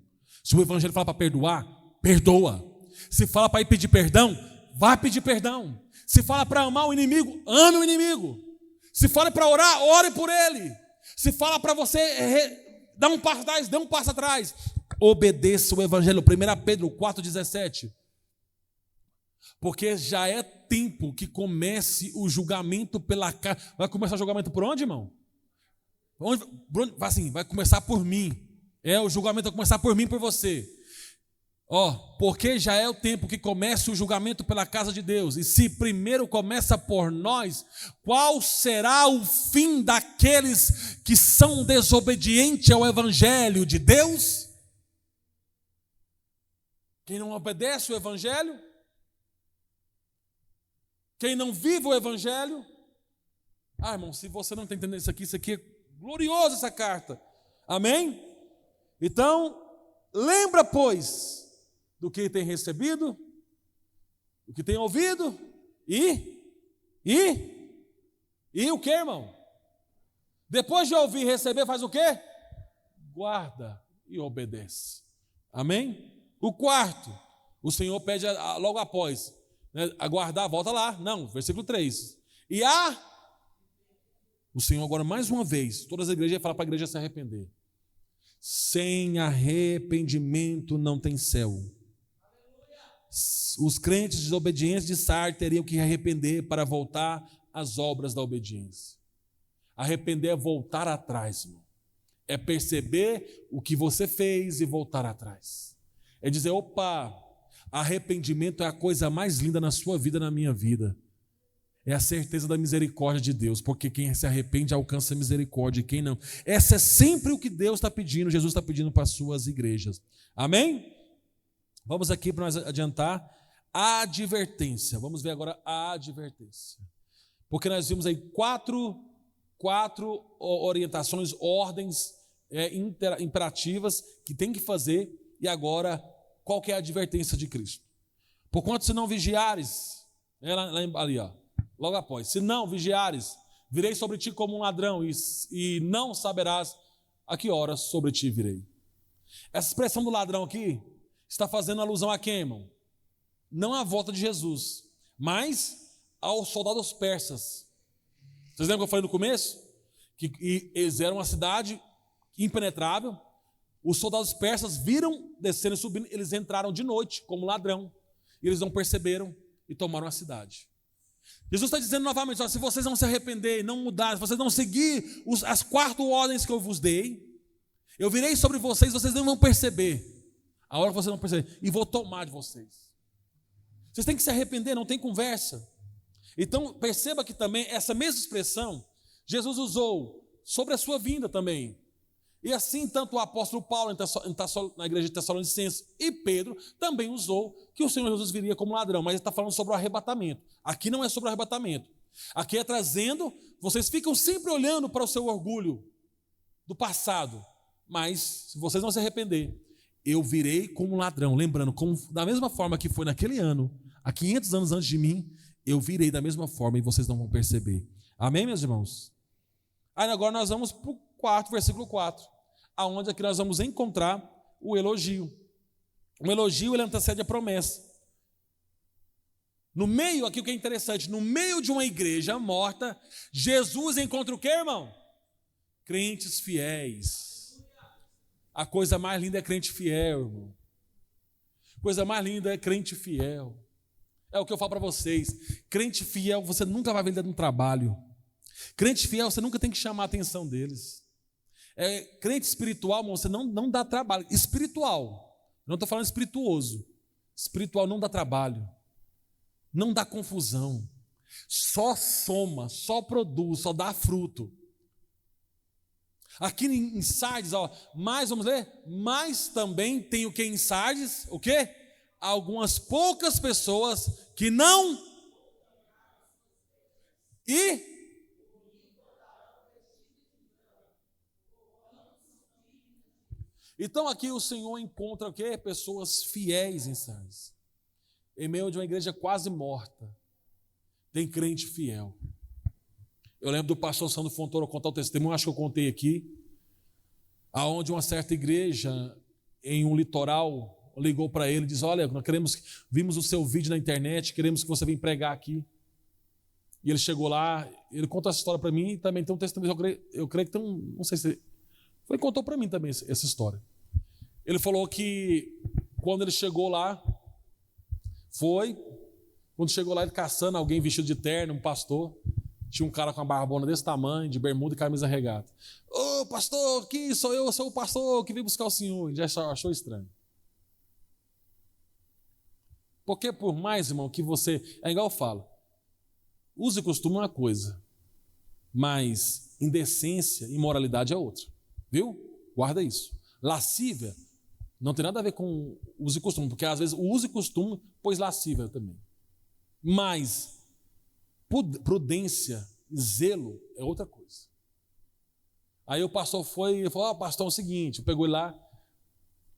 Se o evangelho fala para perdoar, perdoa. Se fala para ir pedir perdão, vai pedir perdão. Se fala para amar o inimigo, ame o inimigo. Se fala para orar, ore por ele. Se fala para você dar um passo atrás, dê um passo atrás. Obedeça o evangelho. 1 Pedro 4,17. Porque já é tempo que comece o julgamento pela carne. Vai começar o julgamento por onde, irmão? Assim, vai começar por mim. O julgamento vai começar por mim e por você. Porque já é o tempo que começa o julgamento pela casa de Deus. E se primeiro começa por nós, qual será o fim daqueles que são desobedientes ao evangelho de Deus? Quem não obedece o evangelho? Quem não vive o evangelho? Irmão, se você não está entendendo isso aqui é glorioso, essa carta. Amém? Então, lembra, pois, do que tem recebido, do que tem ouvido, e o que, irmão? Depois de ouvir e receber, faz o quê? Guarda e obedece. Amém? O quarto, o Senhor pede logo após, né, aguardar, volta lá, não, versículo 3. O Senhor agora, mais uma vez, todas as igrejas iam falar para a igreja se arrepender. Sem arrependimento não tem céu. Os crentes desobedientes de Sardes teriam que arrepender para voltar às obras da obediência. Arrepender é voltar atrás, irmão. É perceber o que você fez e voltar atrás. É dizer, opa, arrependimento é a coisa mais linda na sua vida, na minha vida. É a certeza da misericórdia de Deus, porque quem se arrepende alcança a misericórdia, e quem não. Essa é sempre o que Deus está pedindo, Jesus está pedindo para as suas igrejas. Amém? Vamos aqui para nós adiantar a advertência. Vamos ver agora a advertência. Porque nós vimos aí quatro orientações, ordens imperativas que tem que fazer, e agora, qual que é a advertência de Cristo? Porquanto se não vigiares, ali ó, logo após, se não vigiares, virei sobre ti como um ladrão, e não saberás a que horas sobre ti virei. Essa expressão do ladrão aqui está fazendo alusão a quem, irmão? Não à volta de Jesus, mas aos soldados persas. Vocês lembram que eu falei no começo? Que eles eram uma cidade impenetrável. Os soldados persas viram descendo e subindo, eles entraram de noite como ladrão, e eles não perceberam e tomaram a cidade. Jesus está dizendo novamente, ó, se vocês não se arrepender, não mudar, se vocês não seguir as 4 ordens que eu vos dei, eu virei sobre vocês, vocês não vão perceber, a hora que vocês não perceberem, e vou tomar de vocês. Vocês têm que se arrepender, não tem conversa. Então perceba que também essa mesma expressão Jesus usou sobre a sua vinda também. E assim tanto o apóstolo Paulo na igreja de Tessalonicenses e Pedro também usou que o Senhor Jesus viria como ladrão, mas ele está falando sobre o arrebatamento. Aqui não é sobre o arrebatamento. Aqui é trazendo, vocês ficam sempre olhando para o seu orgulho do passado, mas se vocês não se arrepender, eu virei como ladrão. Lembrando, da mesma forma que foi naquele ano, há 500 anos antes de mim, eu virei da mesma forma e vocês não vão perceber. Amém, meus irmãos? Aí agora nós vamos para o versículo 4, aonde aqui nós vamos encontrar o elogio. O elogio, ele antecede a promessa. No meio, aqui o que é interessante, no meio de uma igreja morta, Jesus encontra o quê, irmão? Crentes fiéis. A coisa mais linda é crente fiel, irmão. A coisa mais linda é crente fiel. É o que eu falo para vocês. Crente fiel, você nunca vai ver ele no trabalho. Crente fiel, você nunca tem que chamar a atenção deles. Crente espiritual, irmão, você não dá trabalho. Espiritual, não estou falando espirituoso. Espiritual não dá trabalho, não dá confusão, só soma, só produz, só dá fruto. Aqui em Sardes, ó, mais, vamos ler, mas também tem o que em Sardes? O que? Algumas poucas pessoas que não Então aqui o Senhor encontra o quê? Pessoas fiéis em Sardes. Em meio de uma igreja quase morta, tem crente fiel. Eu lembro do pastor Sandro Fontoura contar o testemunho, acho que eu contei aqui, aonde uma certa igreja em um litoral ligou para ele e disse, olha, vimos o seu vídeo na internet, queremos que você venha pregar aqui. E ele chegou lá, ele conta essa história para mim e também tem um testemunho, eu creio que tem não sei se... Ele contou para mim também essa história. Ele falou que quando ele chegou lá, quando chegou lá ele caçando alguém vestido de terno, um pastor, tinha um cara com uma barbona desse tamanho, de bermuda e camisa regata. Ô pastor, aqui sou eu sou o pastor que vim buscar o senhor. Ele já achou estranho. Porque por mais, irmão, que você... É igual eu falo, uso e costume é uma coisa, mas indecência e imoralidade é outra. Viu? Guarda isso. Lascívia não tem nada a ver com uso e costume, porque às vezes o uso e costume pôs lascívia também. Mas prudência e zelo é outra coisa. Aí o pastor foi e falou, pastor, é o seguinte, pegou ele lá,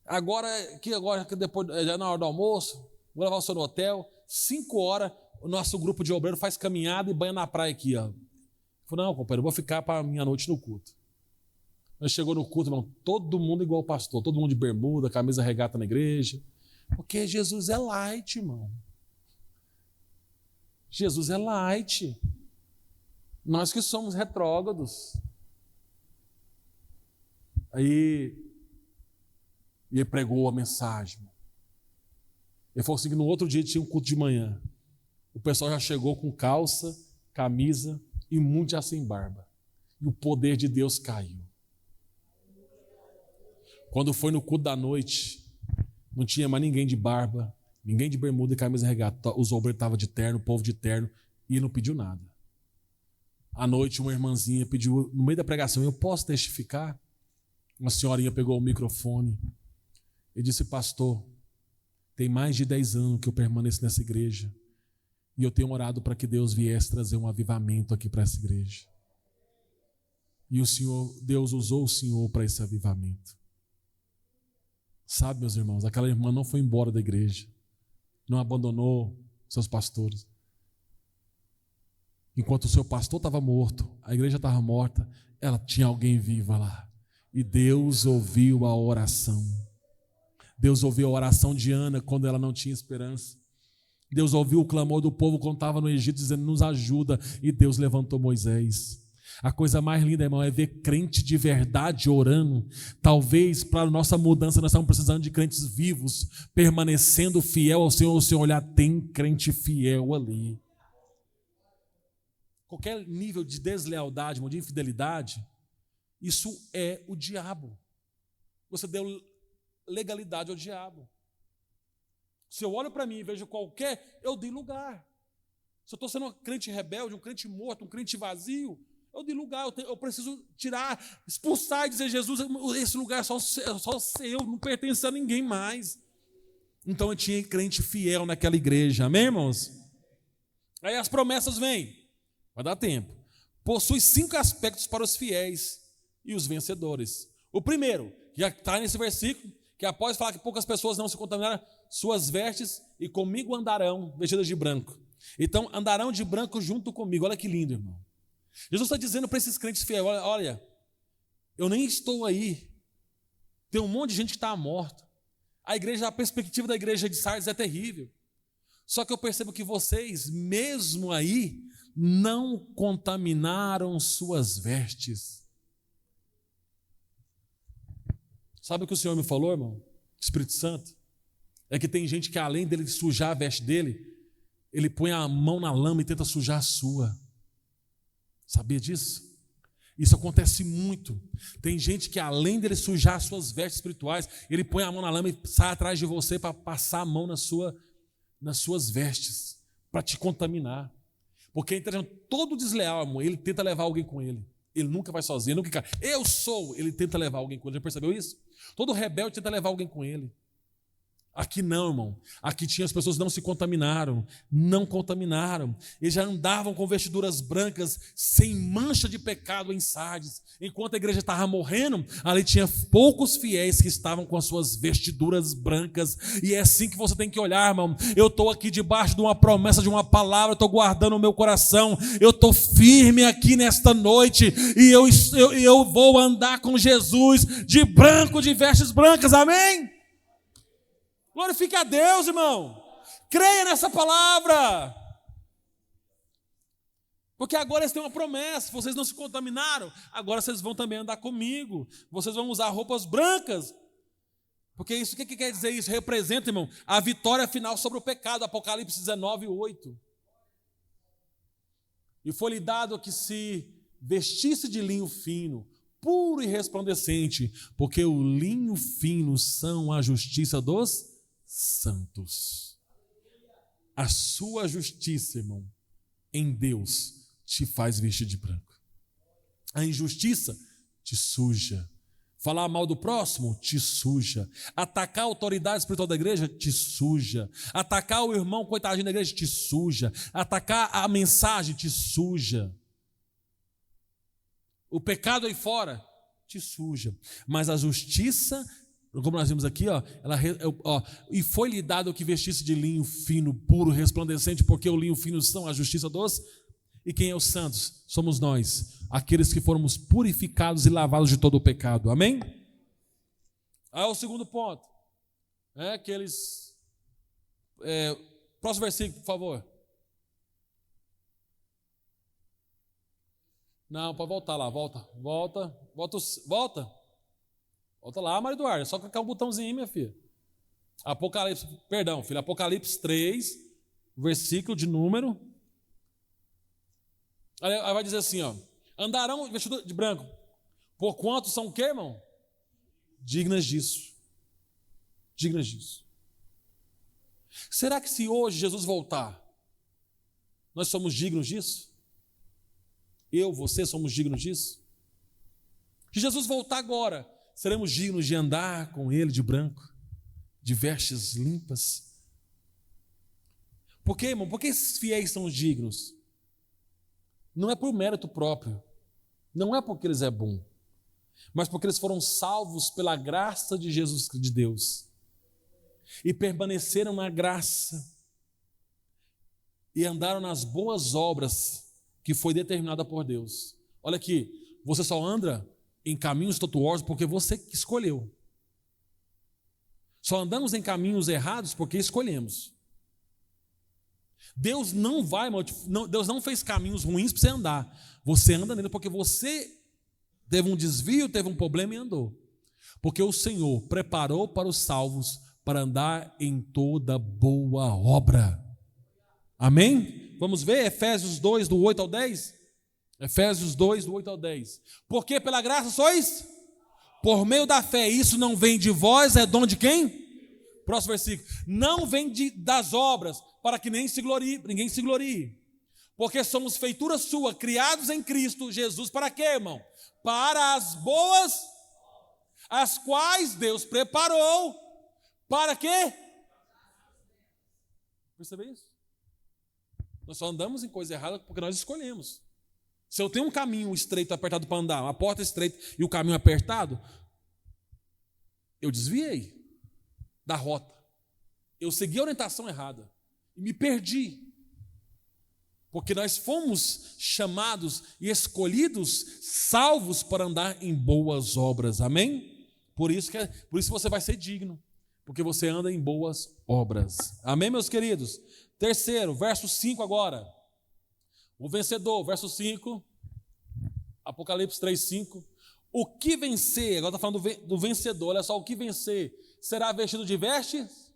agora que depois, já na hora do almoço, vou levar o senhor no hotel, 5 horas, o nosso grupo de obreiro faz caminhada e banha na praia aqui. Ó. Ele falou, não, companheiro, eu vou ficar para a minha noite no culto. Nós chegou no culto, irmão, todo mundo igual o pastor, todo mundo de bermuda, camisa regata na igreja, porque Jesus é light, irmão. Jesus é light. Nós que somos retrógrados. Aí ele pregou a mensagem. Ele falou assim que no outro dia tinha um culto de manhã. O pessoal já chegou com calça, camisa e muito já sem barba. E o poder de Deus caiu. Quando foi no culto da noite, não tinha mais ninguém de barba, ninguém de bermuda e camisa regata. Os obreiros estavam de terno, o povo de terno, e ele não pediu nada. À noite, uma irmãzinha pediu, no meio da pregação, eu posso testificar? Uma senhorinha pegou o microfone e disse, pastor, tem mais de 10 anos que eu permaneço nessa igreja e eu tenho orado para que Deus viesse trazer um avivamento aqui para essa igreja. E Deus usou o Senhor para esse avivamento. Sabe, meus irmãos, aquela irmã não foi embora da igreja, não abandonou seus pastores. Enquanto o seu pastor estava morto, a igreja estava morta, ela tinha alguém viva lá. E Deus ouviu a oração. Deus ouviu a oração de Ana quando ela não tinha esperança. Deus ouviu o clamor do povo quando estava no Egito, dizendo, nos ajuda. E Deus levantou Moisés. A coisa mais linda, irmão, é ver crente de verdade orando. Talvez para a nossa mudança nós estamos precisando de crentes vivos, permanecendo fiel ao Senhor. O Senhor olhar, tem crente fiel ali. Qualquer nível de deslealdade, de infidelidade, isso é o diabo. Você deu legalidade ao diabo. Se eu olho para mim e vejo qualquer, eu dei lugar. Se eu estou sendo um crente rebelde, um crente morto, um crente vazio, eu dei lugar, eu preciso tirar, expulsar e dizer, Jesus, esse lugar é só seu, não pertence a ninguém mais. Então eu tinha crente fiel naquela igreja, amém, irmãos? Aí as promessas vêm, vai dar tempo. Possui 5 aspectos para os fiéis e os vencedores. O primeiro, que já está nesse versículo, que após falar que poucas pessoas não se contaminaram, suas vestes e comigo andarão vestidas de branco. Então andarão de branco junto comigo. Olha que lindo, irmão. Jesus está dizendo para esses crentes fiéis, olha, eu nem estou aí. Tem um monte de gente que está morta. A perspectiva da igreja de Sardes é terrível. Só que eu percebo que vocês, mesmo aí, não contaminaram suas vestes. Sabe o que o Senhor me falou, irmão? Espírito Santo. É que tem gente que além dele sujar a veste dele, ele põe a mão na lama e tenta sujar a sua. Sabia disso? Isso acontece muito. Tem gente que além dele sujar as suas vestes espirituais, ele põe a mão na lama e sai atrás de você para passar a mão nas suas vestes, para te contaminar. Porque todo desleal, amor, ele tenta levar alguém com ele. Ele nunca vai sozinho, ele nunca ele tenta levar alguém com ele. Já percebeu isso? Todo rebelde tenta levar alguém com ele. Aqui não, irmão. Aqui tinha as pessoas que não se contaminaram. Não contaminaram. Eles já andavam com vestiduras brancas, sem mancha de pecado em Sardes. Enquanto a igreja estava morrendo, ali tinha poucos fiéis que estavam com as suas vestiduras brancas. E é assim que você tem que olhar, irmão. Eu estou aqui debaixo de uma promessa, de uma palavra, eu estou guardando o meu coração. Eu estou firme aqui nesta noite. E eu vou andar com Jesus de branco, de vestes brancas. Amém? Glorifique a Deus, irmão. Creia nessa palavra. Porque agora eles têm uma promessa. Vocês não se contaminaram, agora vocês vão também andar comigo. Vocês vão usar roupas brancas. Porque isso, o que quer dizer isso? Representa, irmão, a vitória final sobre o pecado. Apocalipse 19:8. E foi-lhe dado que se vestisse de linho fino, puro e resplandecente, porque o linho fino são a justiça dos santos. A sua justiça, irmão, em Deus te faz vestir de branco. A injustiça te suja. Falar mal do próximo te suja. Atacar a autoridade espiritual da igreja te suja. Atacar o irmão coitadinho da igreja te suja. Atacar a mensagem te suja. O pecado aí fora te suja. Mas a justiça, como nós vimos aqui, e foi-lhe dado que vestisse de linho fino, puro, resplandecente, porque o linho fino são a justiça dos. E quem é os santos? Somos nós, aqueles que fomos purificados e lavados de todo o pecado. Amém? Aí o segundo ponto. Próximo versículo, por favor. Não, pode voltar lá, volta. Volta lá, Maria Eduarda, é só clicar um botãozinho aí, minha filha. Apocalipse 3, versículo de número. Aí vai dizer assim, ó: andarão vestidos de branco, porquanto são o quê, irmão? Dignas disso. Será que se hoje Jesus voltar, nós somos dignos disso? Você somos dignos disso? Se Jesus voltar agora, seremos dignos de andar com Ele de branco, de vestes limpas? Por quê, irmão? Por que esses fiéis são dignos? Não é por mérito próprio, não é porque eles é bom, mas porque eles foram salvos pela graça de Jesus, de Deus, e permaneceram na graça, e andaram nas boas obras que foi determinada por Deus. Olha aqui, você só anda em caminhos tortuosos porque você que escolheu. Só andamos em caminhos errados porque escolhemos. Deus não fez caminhos ruins para você andar. Você anda nele porque você teve um desvio, teve um problema e andou. Porque o Senhor preparou para os salvos para andar em toda boa obra. Amém? Vamos ver Efésios 2, do 8 ao 10? Efésios 2, do 8 ao 10. Porque pela graça sois? Por meio da fé. Isso não vem de vós, é dom de quem? Próximo versículo. Não vem das obras, para que ninguém se glorie. Porque somos feitura sua, criados em Cristo Jesus. Para quê, irmão? Para as boas, as quais Deus preparou. Para quê? Percebeu isso? Nós só andamos em coisa errada porque nós escolhemos. Se eu tenho um caminho estreito, apertado para andar, uma porta estreita e o caminho apertado, eu desviei da rota. Eu segui a orientação errada e me perdi. Porque nós fomos chamados e escolhidos, salvos para andar em boas obras. Amém? Por isso você vai ser digno, porque você anda em boas obras. Amém, meus queridos? Terceiro, verso 5 agora. O vencedor, verso 5, Apocalipse 3, 5. O que vencer, agora está falando do vencedor, olha só, o que vencer será vestido de vestes.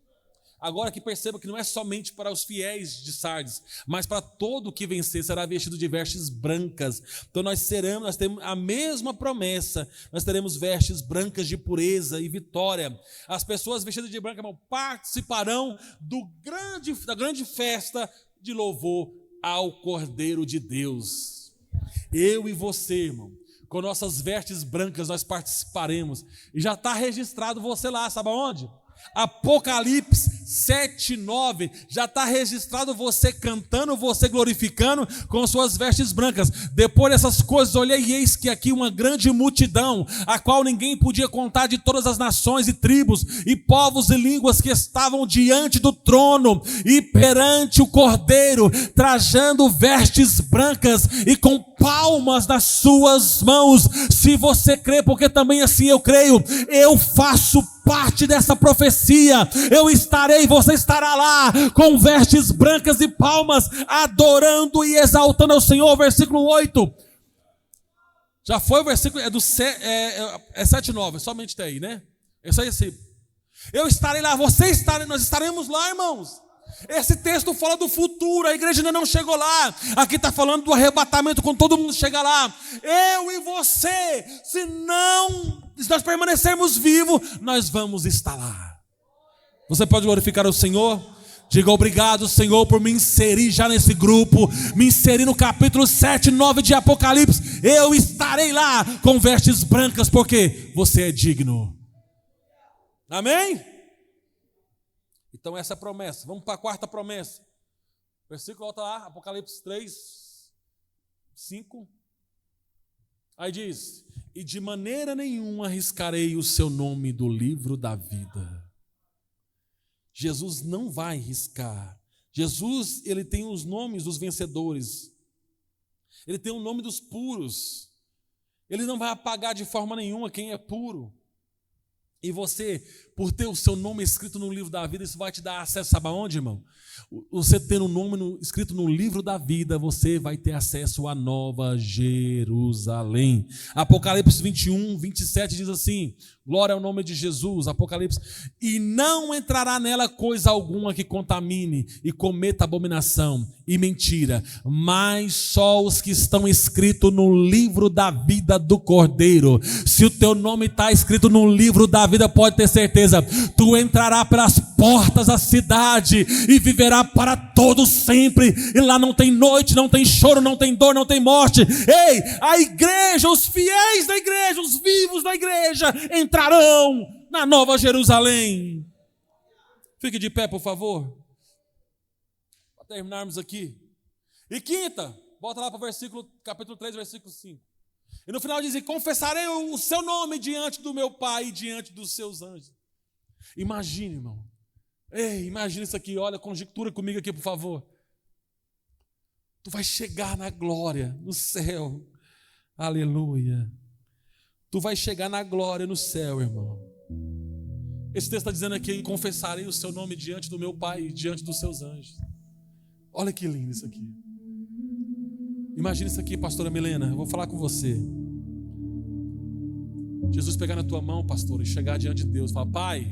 Agora que perceba que não é somente para os fiéis de Sardes, mas para todo que vencer será vestido de vestes brancas. Então nós temos a mesma promessa, nós teremos vestes brancas de pureza e vitória. As pessoas vestidas de branco, irmão, participarão da grande festa de louvor ao Cordeiro de Deus. Eu e você, irmão, com nossas vestes brancas nós participaremos. E já está registrado você lá, sabe aonde? Apocalipse 7, 9, já está registrado você cantando, você glorificando com suas vestes brancas. Depois dessas coisas, olhei e eis que aqui uma grande multidão, a qual ninguém podia contar, de todas as nações e tribos e povos e línguas, que estavam diante do trono e perante o Cordeiro, trajando vestes brancas e com palmas nas suas mãos. Se você crê, porque também assim eu creio, eu faço parte dessa profecia. Eu estarei, você estará lá com vestes brancas e palmas, adorando e exaltando ao Senhor. Versículo 8. Já foi o versículo, é 7, 9, somente até aí, né? Isso aí, assim. Eu estarei lá, nós estaremos lá, irmãos. Esse texto fala do futuro, a igreja ainda não chegou lá. Aqui está falando do arrebatamento, quando todo mundo chega lá. Eu e você, se nós permanecermos vivos, nós vamos estar lá. Você pode glorificar o Senhor? Diga obrigado, Senhor, por me inserir já nesse grupo, me inserir no capítulo 7, 9 de Apocalipse. Eu estarei lá com vestes brancas, porque você é digno. Amém? Então essa é a promessa. Vamos para a quarta promessa. Versículo, volta lá, Apocalipse 3, 5. Aí diz: e de maneira nenhuma arriscarei o seu nome do livro da vida. Jesus não vai riscar. Jesus, ele tem os nomes dos vencedores. Ele tem o nome dos puros. Ele não vai apagar de forma nenhuma quem é puro. E você, por ter o seu nome escrito no livro da vida, isso vai te dar acesso, sabe aonde, irmão? Você tendo o nome escrito no livro da vida, você vai ter acesso à Nova Jerusalém. Apocalipse 21, 27 diz assim: glória ao nome de Jesus, Apocalipse. E não entrará nela coisa alguma que contamine e cometa abominação e mentira, mas só os que estão escritos no livro da vida do Cordeiro. Se o teu nome está escrito no livro da vida, pode ter certeza, tu entrará pelas portas da cidade e viverá para todo sempre, e lá não tem noite, não tem choro, não tem dor, não tem morte. Ei, a igreja, os fiéis da igreja, os vivos da igreja entrarão na Nova Jerusalém. Fique de pé, por favor, para terminarmos aqui. E quinta, volta lá para o versículo, capítulo 3, versículo 5. E no final diz: e confessarei o seu nome diante do meu Pai e diante dos seus anjos. Imagine, irmão. Ei, imagina isso aqui, olha, conjectura comigo aqui, por favor. Tu vai chegar na glória, no céu. Aleluia. Tu vai chegar na glória no céu, irmão. Esse texto está dizendo aqui: confessarei o seu nome diante do meu Pai e diante dos seus anjos. Olha que lindo isso aqui. Imagina isso aqui, pastora Milena, eu vou falar com você. Jesus pegar na tua mão, pastor, e chegar diante de Deus e falar: Pai,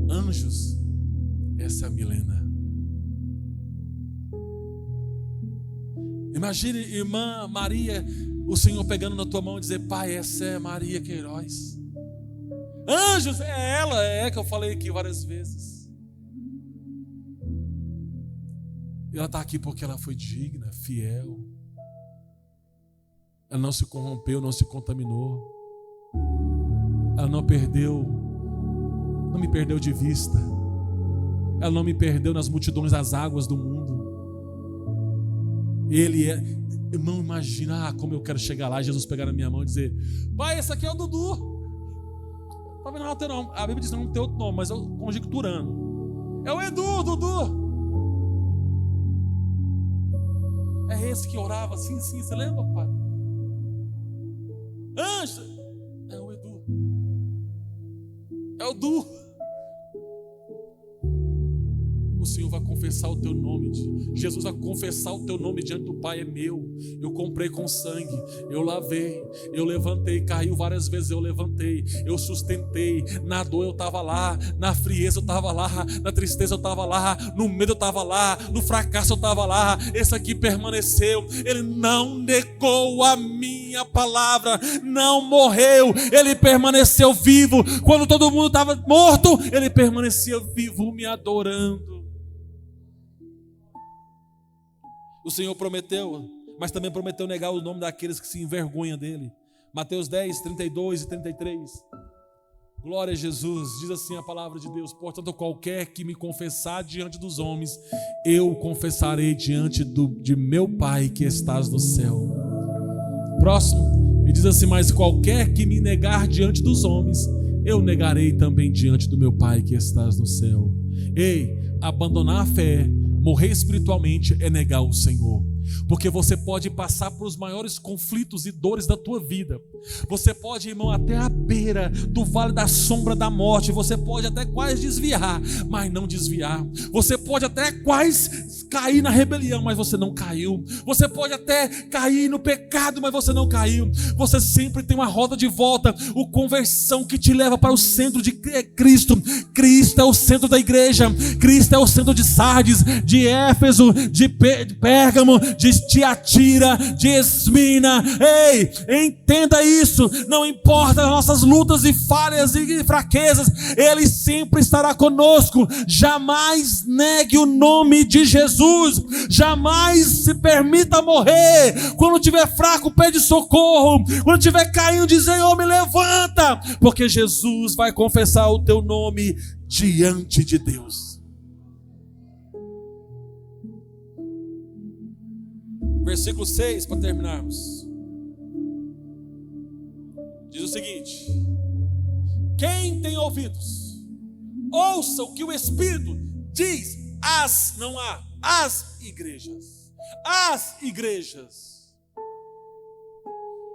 anjos, essa é a Milena. Imagine, irmã Maria, o Senhor pegando na tua mão e dizer: Pai, essa é Maria Queiroz. Anjos, é ela, que eu falei aqui várias vezes. E ela está aqui porque ela foi digna, fiel. Ela não se corrompeu, não se contaminou. Ela não me perdeu de vista. Ela não me perdeu nas multidões das águas do mundo. Irmão, imagina como eu quero chegar lá, Jesus pegar na minha mão e dizer: Pai, esse aqui é o Dudu. Tá vendo? Não, teu nome. A Bíblia diz que não tem outro nome, mas eu conjecturando. É o Edu, Dudu. É esse que orava assim, sim, você lembra, pai? Anjo, é o Edu. É o Du. O Senhor vai confessar o teu nome. Jesus vai confessar o teu nome diante do Pai. É meu. Eu comprei com sangue. Eu lavei. Eu levantei. Caiu várias vezes. Eu levantei. Eu sustentei. Na dor eu estava lá. Na frieza eu estava lá. Na tristeza eu estava lá. No medo eu estava lá. No fracasso eu estava lá. Esse aqui permaneceu. Ele não negou a minha palavra. Não morreu. Ele permaneceu vivo. Quando todo mundo estava morto, ele permanecia vivo me adorando. O Senhor prometeu, mas também prometeu negar o nome daqueles que se envergonham dele. Mateus 10, 32 e 33. Glória a Jesus. Diz assim a palavra de Deus: portanto, qualquer que me confessar diante dos homens, eu confessarei diante de meu Pai que estás no céu. Próximo, e diz assim: mas qualquer que me negar diante dos homens, eu negarei também diante do meu Pai que estás no céu. Ei, abandonar a fé, morrer espiritualmente, é negar o Senhor. Porque você pode passar por os maiores conflitos e dores da tua vida. Você pode, irmão, até a beira do vale da sombra da morte. Você pode até quase desviar, mas não desviar. Você pode até quase cair na rebelião, mas você não caiu. Você pode até cair no pecado, mas você não caiu. Você sempre tem uma roda de volta, o conversão que te leva para o centro de Cristo. Cristo é o centro da igreja. Cristo é o centro de Sardes, de Éfeso, de Pérgamo, de Tiatira, de Esmina. Ei, entenda isso. Não importa as nossas lutas e falhas e fraquezas, Ele sempre estará conosco. Jamais negue o nome de Jesus. Jamais se permita morrer. Quando estiver fraco, pede socorro. Quando estiver caindo, diz: Senhor, me levanta. Porque Jesus vai confessar o teu nome diante de Deus. Versículo 6, para terminarmos. Diz o seguinte: quem tem ouvidos, ouça o que o Espírito diz às igrejas. As igrejas.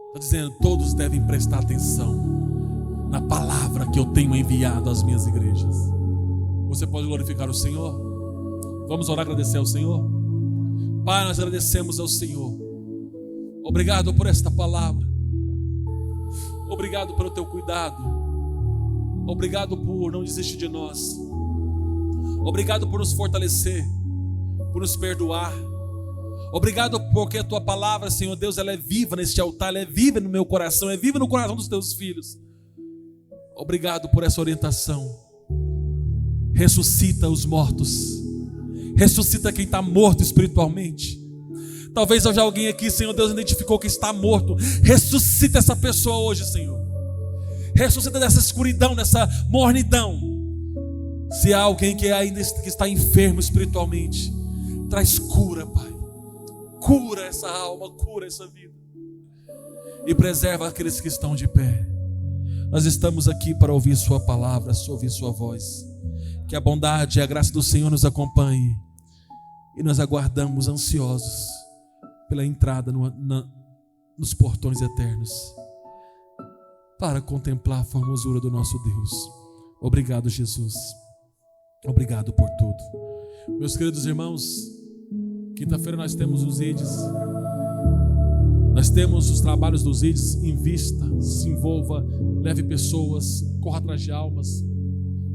Está dizendo, todos devem prestar atenção na palavra que eu tenho enviado às minhas igrejas. Você pode glorificar o Senhor? Vamos orar e agradecer ao Senhor? Pai, nós agradecemos ao Senhor. Obrigado por esta palavra. Obrigado pelo teu cuidado. Obrigado por não desistir de nós. Obrigado por nos fortalecer, por nos perdoar. Obrigado porque a tua palavra, Senhor Deus, ela é viva neste altar, ela é viva no meu coração, é viva no coração dos teus filhos. Obrigado por essa orientação. Ressuscita os mortos. Ressuscita quem está morto espiritualmente. Talvez hoje alguém aqui, Senhor Deus, identificou que está morto. Ressuscita essa pessoa hoje, Senhor. Ressuscita dessa escuridão, dessa mornidão. Se há alguém que ainda está enfermo espiritualmente, traz cura, Pai. Cura essa alma, cura essa vida. E preserva aqueles que estão de pé. Nós estamos aqui para ouvir sua palavra, ouvir sua voz. Que a bondade e a graça do Senhor nos acompanhe. E nós aguardamos ansiosos pela entrada nos portões eternos, para contemplar a formosura do nosso Deus. Obrigado, Jesus. Obrigado por tudo. Meus queridos irmãos, quinta-feira nós temos os IDs. Nós temos os trabalhos dos IDs. Invista, se envolva, leve pessoas, corra atrás de almas.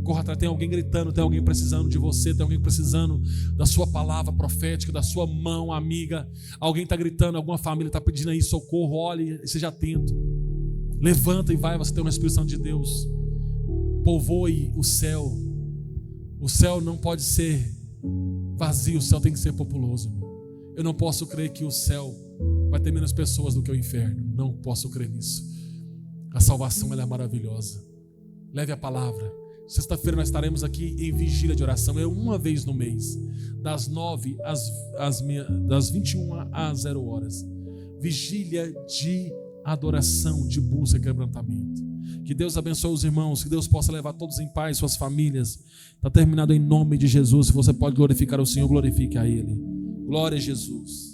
Corra atrás, tem alguém gritando, tem alguém precisando de você, tem alguém precisando da sua palavra profética, da sua mão amiga. Alguém está gritando, alguma família está pedindo aí socorro. Olhe e seja atento. Levanta e vai, você tem uma Espírito Santo de Deus. Povoe o céu. O céu não pode ser vazio, o céu tem que ser populoso, irmão. Eu não posso crer que o céu vai ter menos pessoas do que o inferno. Não posso crer nisso. A salvação, ela é maravilhosa. Leve a palavra. Sexta-feira nós estaremos aqui em vigília de oração. É uma vez no mês, das 21 às 0 horas. Vigília de adoração, de busca e quebrantamento. Que Deus abençoe os irmãos, que Deus possa levar todos em paz, suas famílias. Está terminado em nome de Jesus. Se você pode glorificar o Senhor, glorifique a Ele. Glória a Jesus.